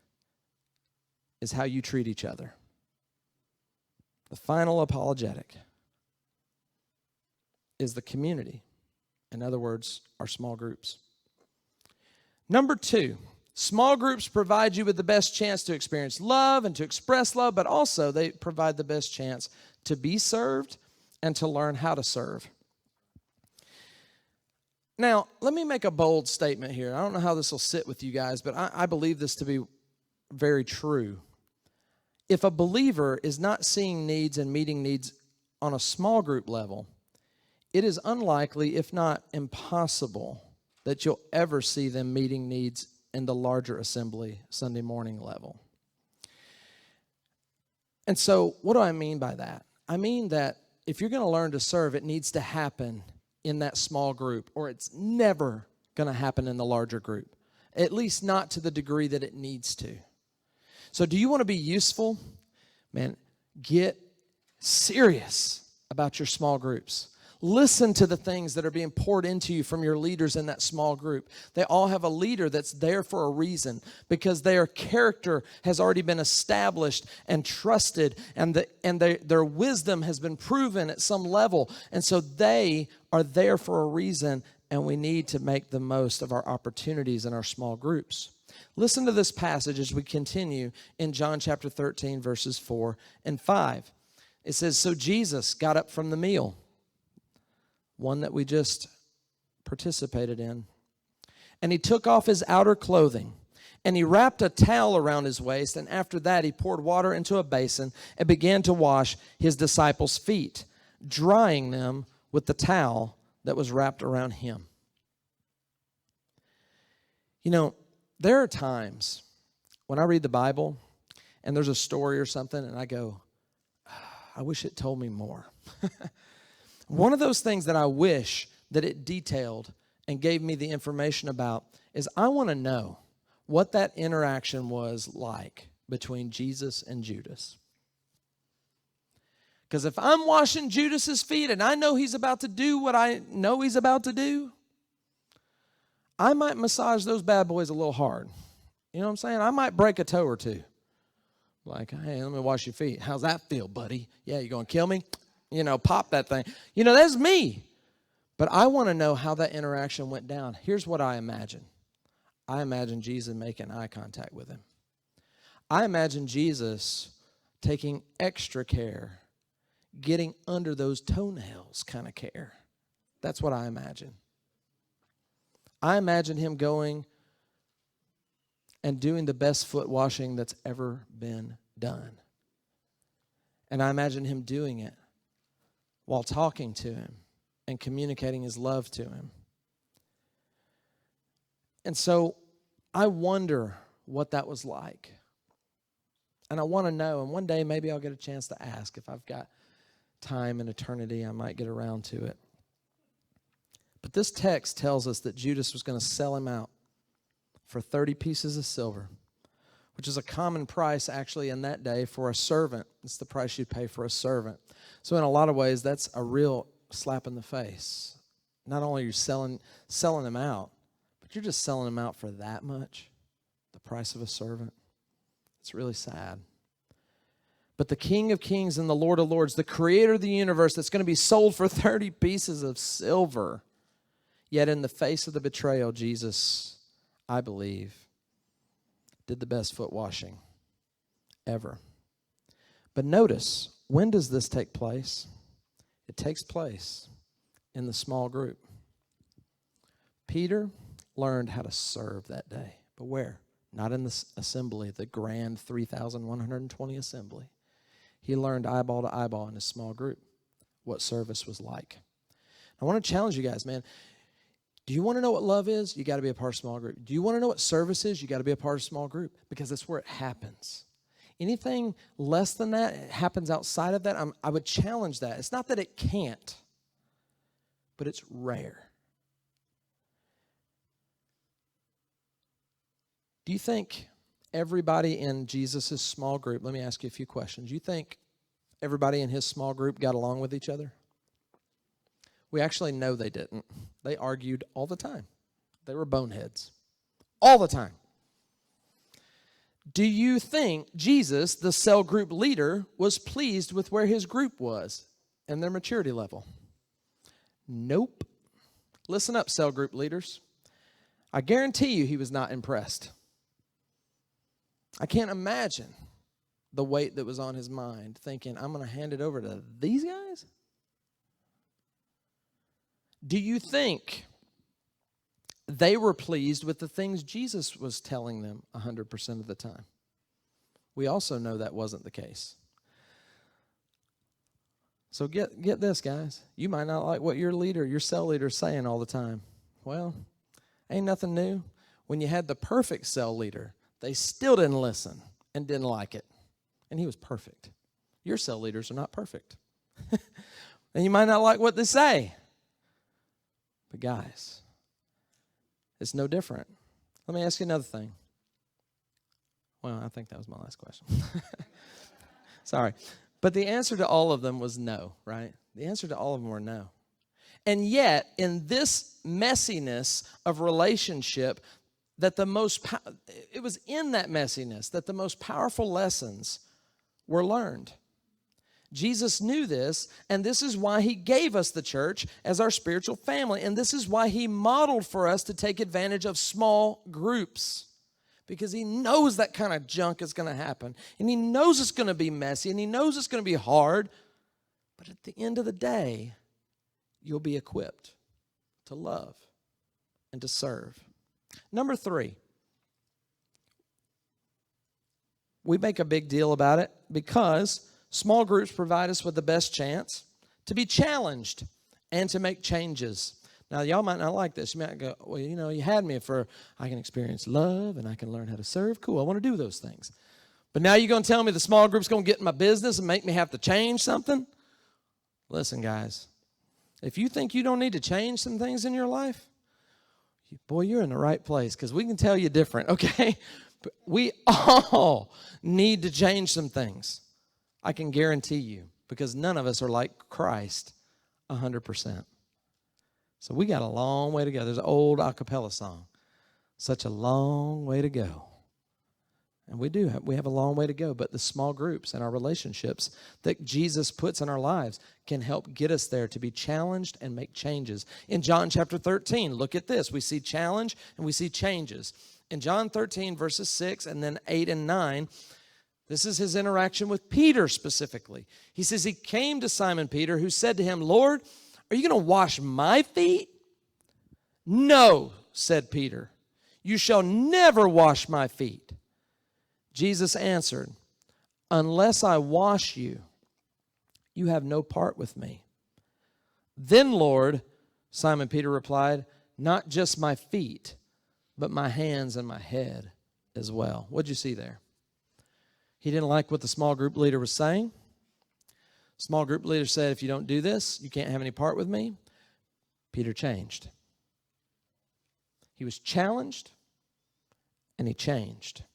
is how you treat each other. The final apologetic is the community. In other words, our small groups. Number 2, small groups provide you with the best chance to experience love and to express love, but also they provide the best chance to be served and to learn how to serve. Now, let me make a bold statement here. I don't know how this will sit with you guys, but I believe this to be very true. If a believer is not seeing needs and meeting needs on a small group level, it is unlikely, if not impossible, that you'll ever see them meeting needs in the larger assembly Sunday morning level. And so what do I mean by that? I mean that if you're going to learn to serve, it needs to happen in that small group, or it's never going to happen in the larger group, at least not to the degree that it needs to. So do you want to be useful? Man, get serious about your small groups. Listen to the things that are being poured into you from your leaders in that small group. They all have a leader that's there for a reason, because their character has already been established and trusted, and their wisdom has been proven at some level. And so they are there for a reason, and we need to make the most of our opportunities in our small groups. Listen to this passage as we continue in John chapter 13, verses 4 and 5. It says, so Jesus got up from the meal, one that we just participated in, and he took off his outer clothing, and he wrapped a towel around his waist, and after that he poured water into a basin and began to wash his disciples' feet, drying them with the towel that was wrapped around him. You know, there are times when I read the Bible and there's a story or something and I go, I wish it told me more. One of those things that I wish that it detailed and gave me the information about is I want to know what that interaction was like between Jesus and Judas. Because if I'm washing Judas's feet and I know he's about to do what I know he's about to do, I might massage those bad boys a little hard. You know what I'm saying? I might break a toe or two. Like, hey, let me wash your feet. How's that feel, buddy? Yeah, you going to kill me? You know, pop that thing. You know, that's me. But I want to know how that interaction went down. Here's what I imagine. I imagine Jesus making eye contact with him. I imagine Jesus taking extra care, getting under those toenails kind of care. That's what I imagine. I imagine him going and doing the best foot washing that's ever been done. And I imagine him doing it while talking to him and communicating his love to him. And so I wonder what that was like. And I want to know, and one day maybe I'll get a chance to ask. If I've got time and eternity, I might get around to it. But this text tells us that Judas was going to sell him out for 30 pieces of silver, which is a common price actually in that day for a servant. It's the price you'd pay for a servant. So in a lot of ways, that's a real slap in the face. Not only are you selling them out, but you're just selling them out for that much, the price of a servant. It's really sad. But the King of Kings and the Lord of Lords, the creator of the universe, that's going to be sold for 30 pieces of silver. Yet in the face of the betrayal, Jesus, I believe, did the best foot washing ever. But notice, when does this take place? It takes place in the small group. Peter learned how to serve that day. But where? Not in the assembly, the grand 3,120 assembly. He learned eyeball to eyeball in his small group. what service was like. I want to challenge you guys, man. Do you want to know what love is? You got to be a part of a small group. Do you want to know what service is? You got to be a part of a small group, because that's where it happens. Anything less than that, it happens outside of that, I would challenge that. It's not that it can't, but it's rare. Do you think everybody in Jesus' small group, let me ask you a few questions. You think everybody in his small group got along with each other? We actually know they didn't. They argued all the time. They were boneheads all the time. Do you think Jesus, the cell group leader, was pleased with where his group was and their maturity level? Nope. Listen up, cell group leaders. I guarantee you he was not impressed. I can't imagine the weight that was on his mind, thinking, I'm going to hand it over to these guys? Do you think they were pleased with the things Jesus was telling them 100% of the time? We also know that wasn't the case. So get this, guys. You might not like what your cell leader is saying all the time. Well, ain't nothing new. When you had the perfect cell leader, they still didn't listen and didn't like it. And he was perfect. Your cell leaders are not perfect. And you might not like what they say. But guys, it's no different. Let me ask you another thing. Well, I think that was my last question. Sorry. But the answer to all of them was no, right? The answer to all of them were no. And yet, in this messiness of relationship, it was in that messiness that the most powerful lessons were learned. Jesus knew this, and this is why he gave us the church as our spiritual family, and this is why he modeled for us to take advantage of small groups, because he knows that kind of junk is going to happen, and he knows it's going to be messy, and he knows it's going to be hard, but at the end of the day, you'll be equipped to love and to serve. Number 3, we make a big deal about it because small groups provide us with the best chance to be challenged and to make changes. Now, y'all might not like this. You might go, well, you had me for I can experience love and I can learn how to serve. Cool, I want to do those things. But now you're going to tell me the small group's going to get in my business and make me have to change something? Listen, guys, if you think you don't need to change some things in your life, boy, you're in the right place, because we can tell you different, okay? But we all need to change some things. I can guarantee you, because none of us are like Christ 100%. So we got a long way to go. There's an old a cappella song, such a long way to go. And we have a long way to go, but the small groups and our relationships that Jesus puts in our lives can help get us there to be challenged and make changes. In John chapter 13, look at this. We see challenge and we see changes. In John 13, verses 6 and then 8 and 9, this is his interaction with Peter specifically. He says he came to Simon Peter, who said to him, Lord, are you going to wash my feet? No, said Peter, you shall never wash my feet. Jesus answered, unless I wash you, you have no part with me. Then, Lord, Simon Peter replied, not just my feet, but my hands and my head as well. What'd you see there? He didn't like what the small group leader was saying. Small group leader said, if you don't do this, you can't have any part with me. Peter changed. He was challenged, and he changed.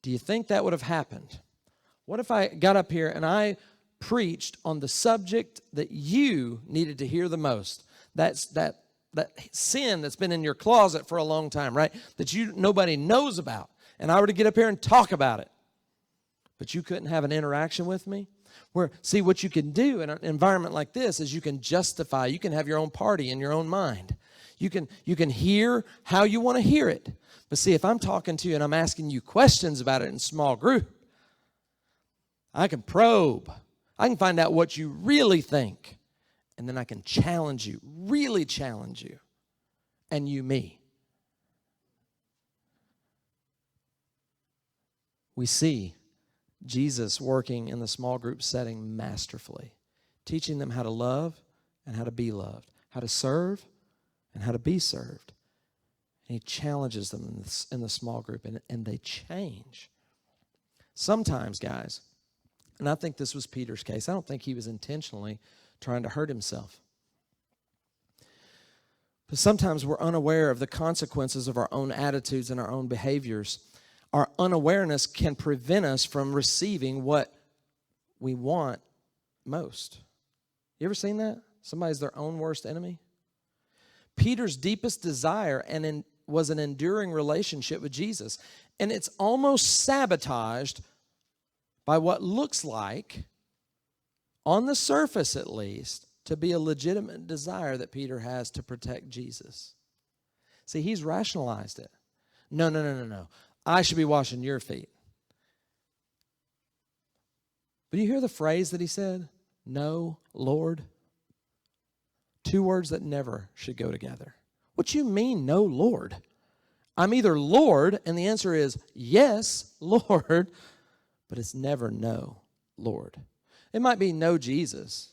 Do you think that would have happened? What if I got up here and I preached on the subject that you needed to hear the most? That's that sin that's been in your closet for a long time, right? That nobody knows about. And I were to get up here and talk about it. But you couldn't have an interaction with me? See, what you can do in an environment like this is you can justify, you can have your own party in your own mind. You can hear how you want to hear it. But see, if I'm talking to you and I'm asking you questions about it in small group, I can probe. I can find out what you really think. And then I can challenge you, really challenge you, and you me. We see Jesus working in the small group setting masterfully, teaching them how to love and how to be loved, how to serve and how to be served. And he challenges them in the small group, and they change. Sometimes, guys, and I think this was Peter's case, I don't think he was intentionally trying to hurt himself. But sometimes we're unaware of the consequences of our own attitudes and our own behaviors. Our unawareness can prevent us from receiving what we want most. You ever seen that? Somebody's their own worst enemy? Peter's deepest desire was an enduring relationship with Jesus. And it's almost sabotaged by what looks like, on the surface at least, to be a legitimate desire that Peter has to protect Jesus. See, he's rationalized it. No. I should be washing your feet. But you hear the phrase that he said? No, Lord. Two words that never should go together. What you mean, no, Lord? I'm either Lord, and the answer is yes, Lord, but it's never no, Lord. It might be no, Jesus,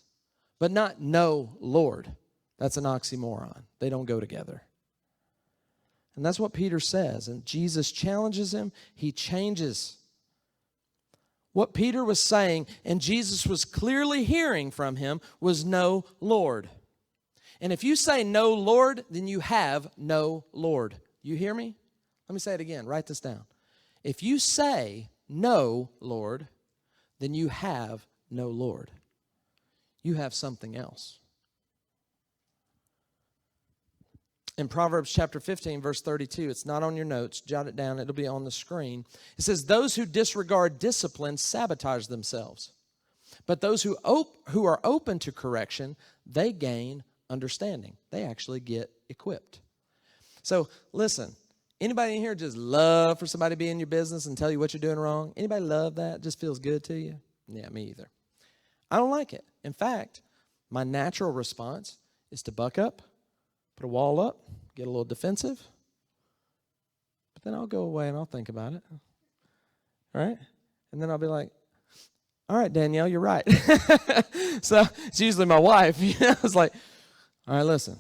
but not no, Lord. That's an oxymoron. They don't go together. And that's what Peter says. And Jesus challenges him. He changes. What Peter was saying, and Jesus was clearly hearing from him, was no, Lord. And if you say no, Lord, then you have no Lord. You hear me? Let me say it again. Write this down. If you say no, Lord, then you have no Lord. You have something else. In Proverbs chapter 15, verse 32, it's not on your notes. Jot it down. It'll be on the screen. It says, those who disregard discipline sabotage themselves. But those who are open to correction, they gain understanding. They actually get equipped. So listen, anybody in here just love for somebody to be in your business and tell you what you're doing wrong? Anybody love that? Just feels good to you? Yeah, me either. I don't like it. In fact, my natural response is to buck up, put a wall up, get a little defensive, but then I'll go away and I'll think about it. All right? And then I'll be like, all right, Danielle, you're right. So it's usually my wife. It's like, all right, listen,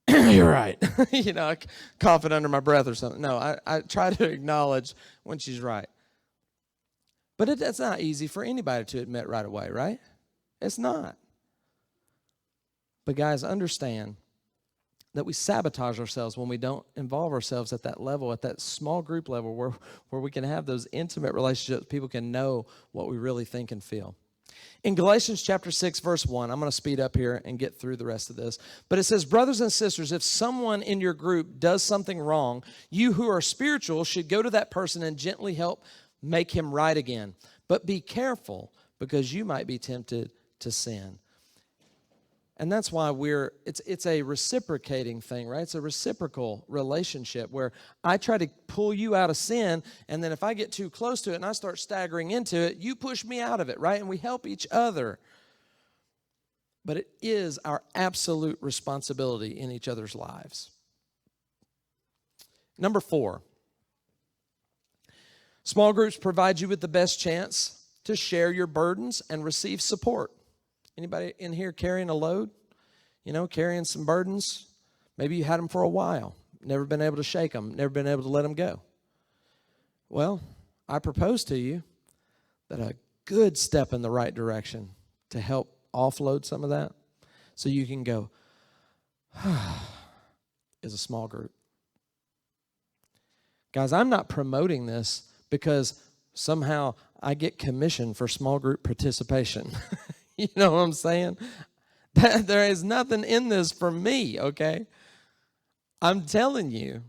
you're right. I cough it under my breath or something. No, I try to acknowledge when she's right. But it's not easy for anybody to admit right away, right? It's not. But guys, understand that we sabotage ourselves when we don't involve ourselves at that level, at that small group level where we can have those intimate relationships, people can know what we really think and feel. In Galatians chapter 6, verse 1, I'm going to speed up here and get through the rest of this. But it says, brothers and sisters, if someone in your group does something wrong, you who are spiritual should go to that person and gently help make him right again. But be careful, because you might be tempted to sin. And that's why it's a reciprocating thing, right? It's a reciprocal relationship where I try to pull you out of sin, and then if I get too close to it and I start staggering into it, you push me out of it, right? And we help each other. But it is our absolute responsibility in each other's lives. Number 4, small groups provide you with the best chance to share your burdens and receive support. Anybody in here carrying a load? Carrying some burdens? Maybe you had them for a while. Never been able to shake them. Never been able to let them go. Well, I propose to you that a good step in the right direction to help offload some of that so you can go is a small group. Guys, I'm not promoting this because somehow I get commission for small group participation. You know what I'm saying? There is nothing in this for me, okay? I'm telling you,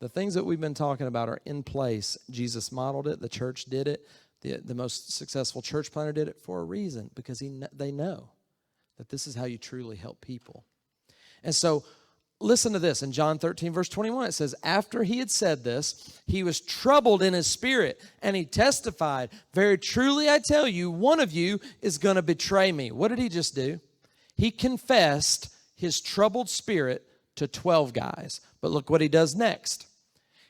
the things that we've been talking about are in place. Jesus modeled it. The church did it. The most successful church planter did it for a reason, because they know that this is how you truly help people. And so listen to this. In John 13, verse 21, it says, after he had said this, he was troubled in his spirit, and he testified, very truly I tell you, one of you is going to betray me. What did he just do? He confessed his troubled spirit to 12 guys. But look what he does next.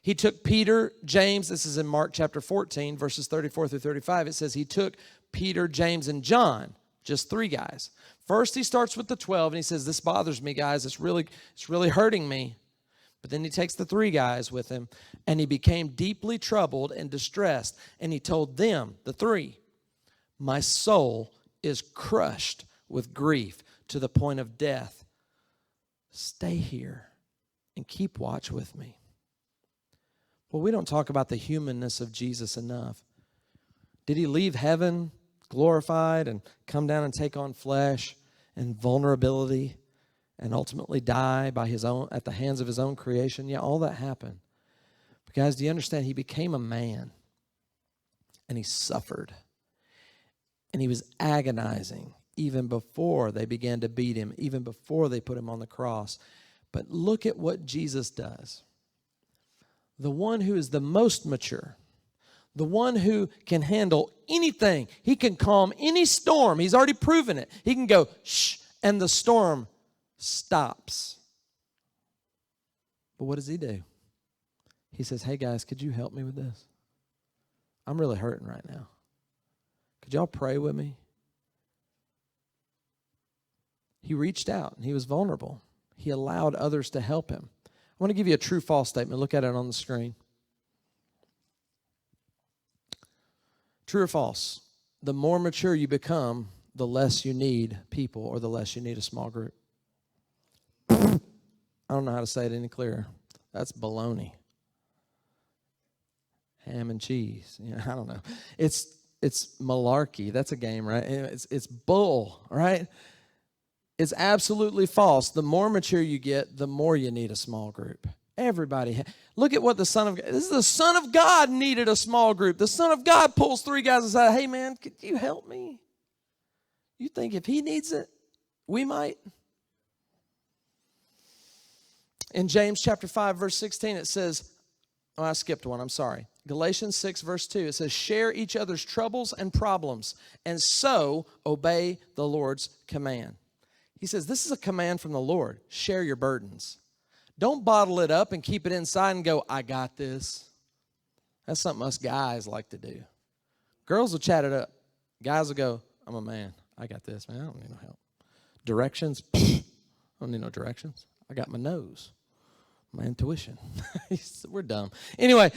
He took Peter, James, this is in Mark chapter 14, verses 34 through 35. It says he took Peter, James, and John, just 3 guys, First, he starts with the 12, and he says, this bothers me, guys. It's really hurting me. But then he takes the 3 guys with him, and he became deeply troubled and distressed. And he told them, the 3, my soul is crushed with grief to the point of death. Stay here and keep watch with me. Well, we don't talk about the humanness of Jesus enough. Did he leave heaven glorified and come down and take on flesh and vulnerability and ultimately die by his own, at the hands of his own creation? Yeah, all that happened. But guys, do you understand? He became a man, and he suffered, and he was agonizing even before they began to beat him, even before they put him on the cross. But look at what Jesus does. The one who is the most mature, the one who can handle anything, he can calm any storm. He's already proven it. He can go, shh, and the storm stops. But what does he do? He says, hey guys, could you help me with this? I'm really hurting right now. Could y'all pray with me? He reached out and he was vulnerable. He allowed others to help him. I want to give you a true-false statement. Look at it on the screen. True or false? The more mature you become, the less you need people, or the less you need a small group. I don't know how to say it any clearer. That's baloney. Ham and cheese. I don't know. It's malarkey. That's a game, right? It's bull, right? It's absolutely false. The more mature you get, the more you need a small group. Everybody. Look at what the Son of God. This is the Son of God needed a small group. The Son of God pulls 3 guys aside. Hey, man, could you help me? You think if he needs it, we might? In James chapter 5, verse 16, it says, oh, I skipped one. I'm sorry. Galatians 6, verse 2, it says, share each other's troubles and problems, and so obey the Lord's command. He says, this is a command from the Lord. Share your burdens. Don't bottle it up and keep it inside and go, I got this. That's something us guys like to do. Girls will chat it up. Guys will go, I'm a man. I got this, man. I don't need no help. Directions? I don't need no directions. I got my nose. My intuition. We're dumb. Anyway,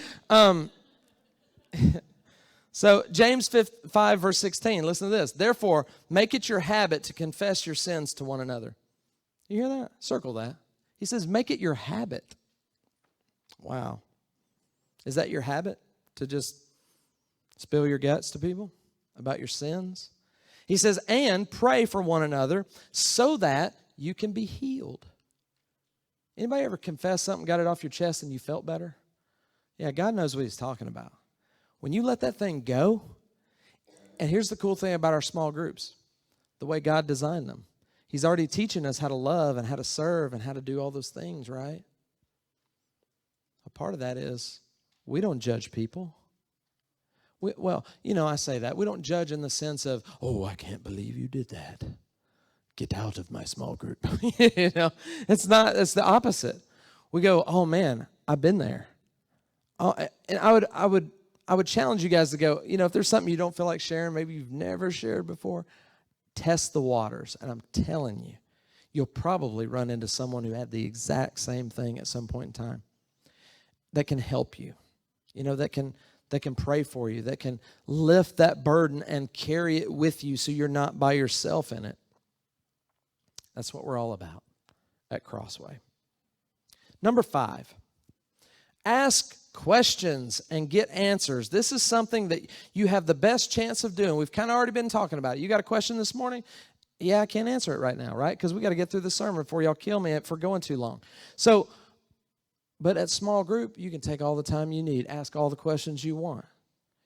so James 5, verse 16, listen to this. Therefore, make it your habit to confess your sins to one another. You hear that? Circle that. He says, make it your habit. Wow. Is that your habit, to just spill your guts to people about your sins? He says, and pray for one another so that you can be healed. Anybody ever confess something, got it off your chest, and you felt better? Yeah, God knows what he's talking about. When you let that thing go, and here's the cool thing about our small groups, the way God designed them. He's already teaching us how to love and how to serve and how to do all those things, right? A part of that is we don't judge people. I say that. We don't judge in the sense of, oh, I can't believe you did that. Get out of my small group. It's not. It's the opposite. We go, oh man, I've been there. Oh, and I would challenge you guys to go, if there's something you don't feel like sharing, maybe you've never shared before, test the waters. And I'm telling you, you'll probably run into someone who had the exact same thing at some point in time that can help you, that can pray for you, that can lift that burden and carry it with you so you're not by yourself in it. That's what we're all about at Crossway. Number 5, ask questions and get answers. This is something that you have the best chance of doing. We've kind of already been talking about it. You got a question this morning? Yeah, I can't answer it right now, right? Because we got to get through the sermon before y'all kill me for going too long. So, but at small group, you can take all the time you need. Ask all the questions you want.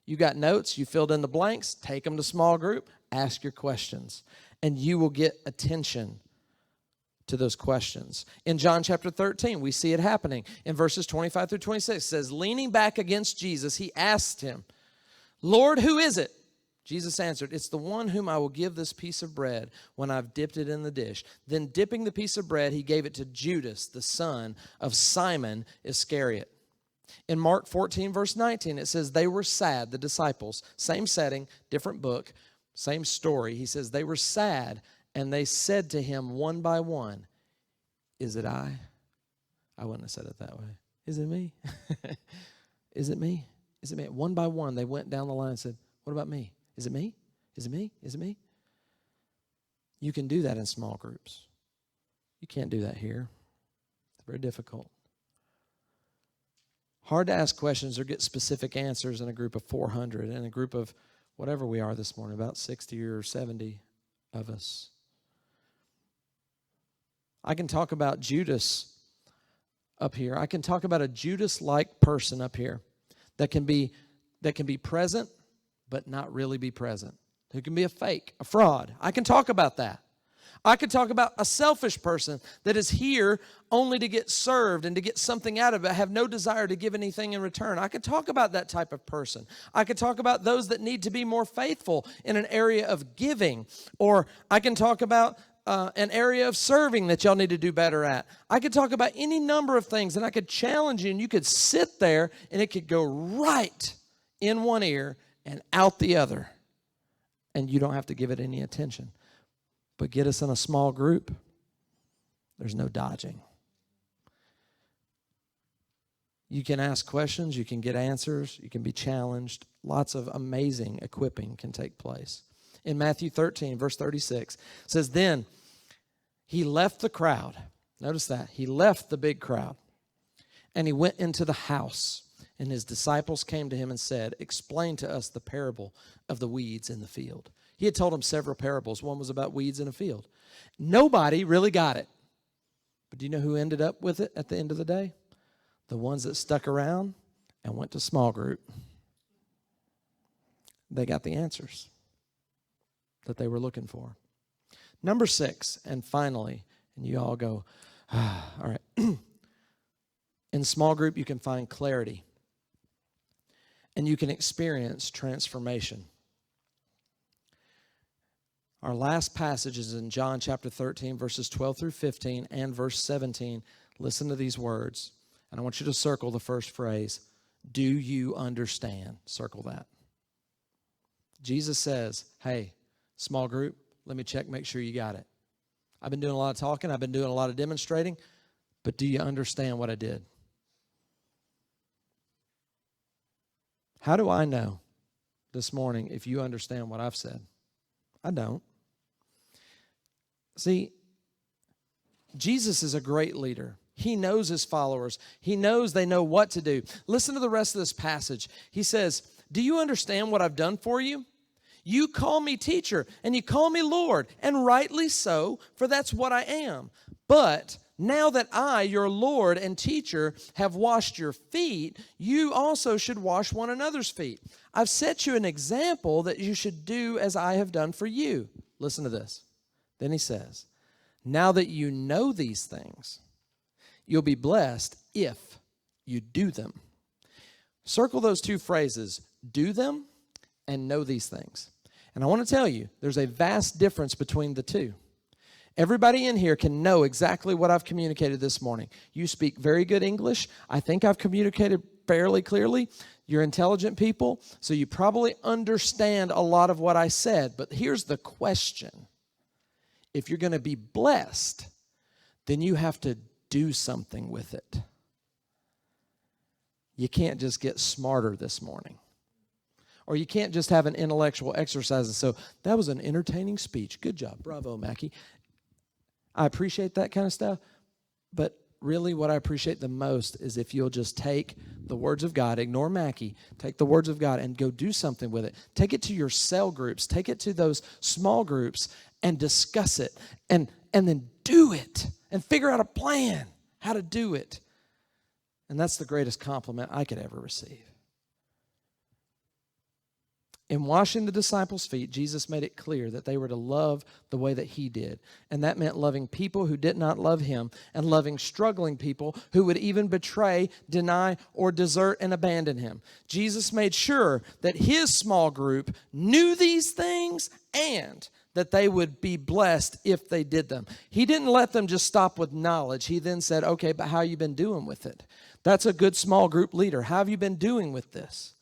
You got notes, you filled in the blanks, take them to small group, ask your questions, and you will get attention to those questions. In John chapter 13, we see it happening. In verses 25 through 26, it says, leaning back against Jesus, he asked him, Lord, who is it? Jesus answered, it's the one whom I will give this piece of bread when I've dipped it in the dish. Then dipping the piece of bread, he gave it to Judas, the son of Simon Iscariot. In Mark 14, verse 19, it says, they were sad, the disciples, same setting, different book, same story. He says, they were sad And they said to him one by one, is it I? I wouldn't have said it that way. Is it me? Is it me? Is it me? One by one, they went down the line and said, what about me? Is it me? Is it me? Is it me? You can do that in small groups. You can't do that here. It's very difficult. Hard to ask questions or get specific answers in a group of 400, in a group of whatever we are this morning, about 60 or 70 of us. I can talk about Judas up here. I can talk about a Judas-like person up here that can be present but not really be present. Who can be a fake, a fraud. I can talk about that. I could talk about a selfish person that is here only to get served and to get something out of it, have no desire to give anything in return. I could talk about that type of person. I could talk about those that need to be more faithful in an area of giving. Or I can talk about an area of serving that y'all need to do better at. I could talk about any number of things, and I could challenge you, and you could sit there, and it could go right in one ear and out the other, and you don't have to give it any attention. But get us in a small group, there's no dodging. You can ask questions, you can get answers, you can be challenged. Lots of amazing equipping can take place. In Matthew 13, verse 36, it says, then he left the crowd. Notice that. He left the big crowd, and he went into the house, and his disciples came to him and said, explain to us the parable of the weeds in the field. He had told them several parables. One was about weeds in a field. Nobody really got it. But do you know who ended up with it at the end of the day? The ones that stuck around and went to small group. They got the answers that they were looking for. Number 6, and finally, and you all go, all right. In small group, you can find clarity. And you can experience transformation. Our last passage is in John chapter 13, verses 12 through 15 and verse 17. Listen to these words. And I want you to circle the first phrase. Do you understand? Circle that. Jesus says, hey, small group, let me check, make sure you got it. I've been doing a lot of talking. I've been doing a lot of demonstrating. But do you understand what I did? How do I know this morning if you understand what I've said? I don't. See, Jesus is a great leader. He knows his followers. He knows they know what to do. Listen to the rest of this passage. He says, do you understand what I've done for you? You call me teacher, and you call me Lord, and rightly so, for that's what I am. But now that I, your Lord and teacher, have washed your feet, you also should wash one another's feet. I've set you an example that you should do as I have done for you. Listen to this. Then he says, now that you know these things, you'll be blessed if you do them. Circle those two phrases, do them and know these things. And I want to tell you, there's a vast difference between the two. Everybody in here can know exactly what I've communicated this morning. You speak very good English. I think I've communicated fairly clearly. You're intelligent people, so you probably understand a lot of what I said. But here's the question. If you're going to be blessed, then you have to do something with it. You can't just get smarter this morning. Or you can't just have an intellectual exercise. And so that was an entertaining speech. Good job. Bravo, Mackie. I appreciate that kind of stuff. But really what I appreciate the most is if you'll just take the words of God, ignore Mackie, take the words of God and go do something with it. Take it to your cell groups. Take it to those small groups and discuss it. And then do it. And figure out a plan how to do it. And that's the greatest compliment I could ever receive. In washing the disciples' feet, Jesus made it clear that they were to love the way that he did. And that meant loving people who did not love him and loving struggling people who would even betray, deny, or desert and abandon him. Jesus made sure that his small group knew these things and that they would be blessed if they did them. He didn't let them just stop with knowledge. He then said, okay, but how have you been doing with it? That's a good small group leader. How have you been doing with this?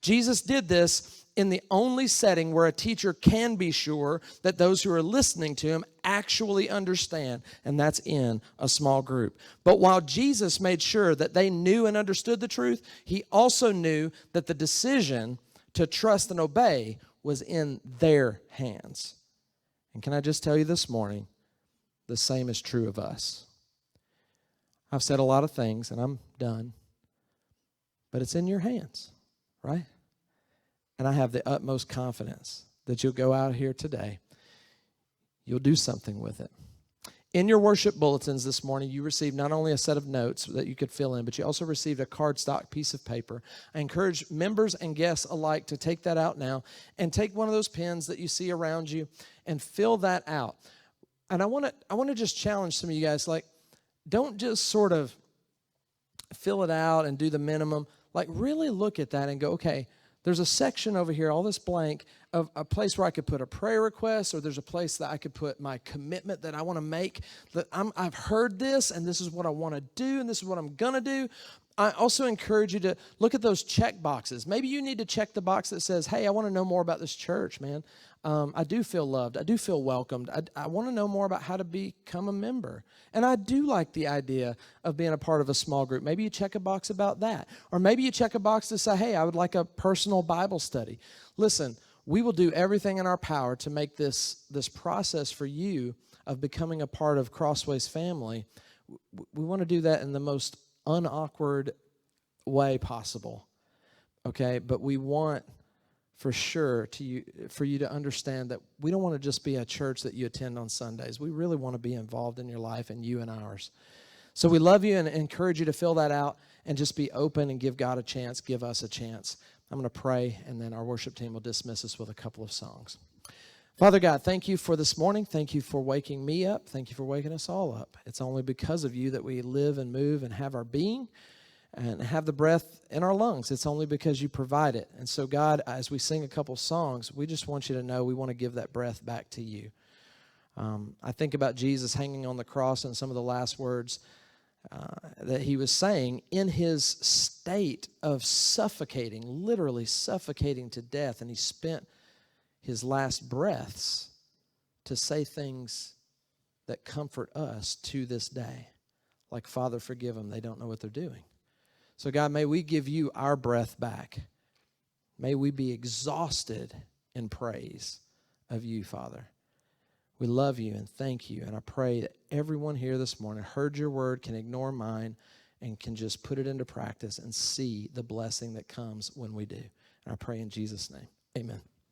Jesus did this in the only setting where a teacher can be sure that those who are listening to him actually understand, and that's in a small group. But while Jesus made sure that they knew and understood the truth, he also knew that the decision to trust and obey was in their hands. And can I just tell you this morning, the same is true of us. I've said a lot of things, and I'm done, but it's in your hands, right? And I have the utmost confidence that you'll go out here today. You'll do something with it. In your worship bulletins this morning, you received not only a set of notes that you could fill in, but you also received a cardstock piece of paper. I encourage members and guests alike to take that out now and take one of those pens that you see around you and fill that out. And I want to just challenge some of you guys, like, don't just sort of fill it out and do the minimum. Like, really look at that and go, okay, there's a section over here, all this blank, of a place where I could put a prayer request, or there's a place that I could put my commitment that I want to make, that I've heard this, and this is what I want to do, and this is what I'm going to do. I also encourage you to look at those check boxes. Maybe you need to check the box that says, hey, I want to know more about this church, man. I do feel loved. I do feel welcomed. I want to know more about how to become a member. And I do like the idea of being a part of a small group. Maybe you check a box about that. Or maybe you check a box to say, hey, I would like a personal Bible study. Listen, we will do everything in our power to make this process for you of becoming a part of Crossway's family. We want to do that in the most unawkward way possible, okay? But we want for sure for you to understand that we don't want to just be a church that you attend on Sundays. We really want to be involved in your life and you and ours. So we love you and encourage you to fill that out and just be open and give God a chance, give us a chance. I'm going to pray, and then our worship team will dismiss us with a couple of songs. Father God, thank you for this morning. Thank you for waking me up. Thank you for waking us all up. It's only because of you that we live and move and have our being and have the breath in our lungs. It's only because you provide it. And so, God, as we sing a couple songs, we just want you to know we want to give that breath back to you. I think about Jesus hanging on the cross and some of the last words that he was saying in his state of suffocating, literally suffocating to death. And he spent his last breaths to say things that comfort us to this day. Like, Father, forgive them. They don't know what they're doing. So, God, may we give you our breath back. May we be exhausted in praise of you, Father. We love you and thank you. And I pray that everyone here this morning heard your word, can ignore mine, and can just put it into practice and see the blessing that comes when we do. And I pray in Jesus' name. Amen.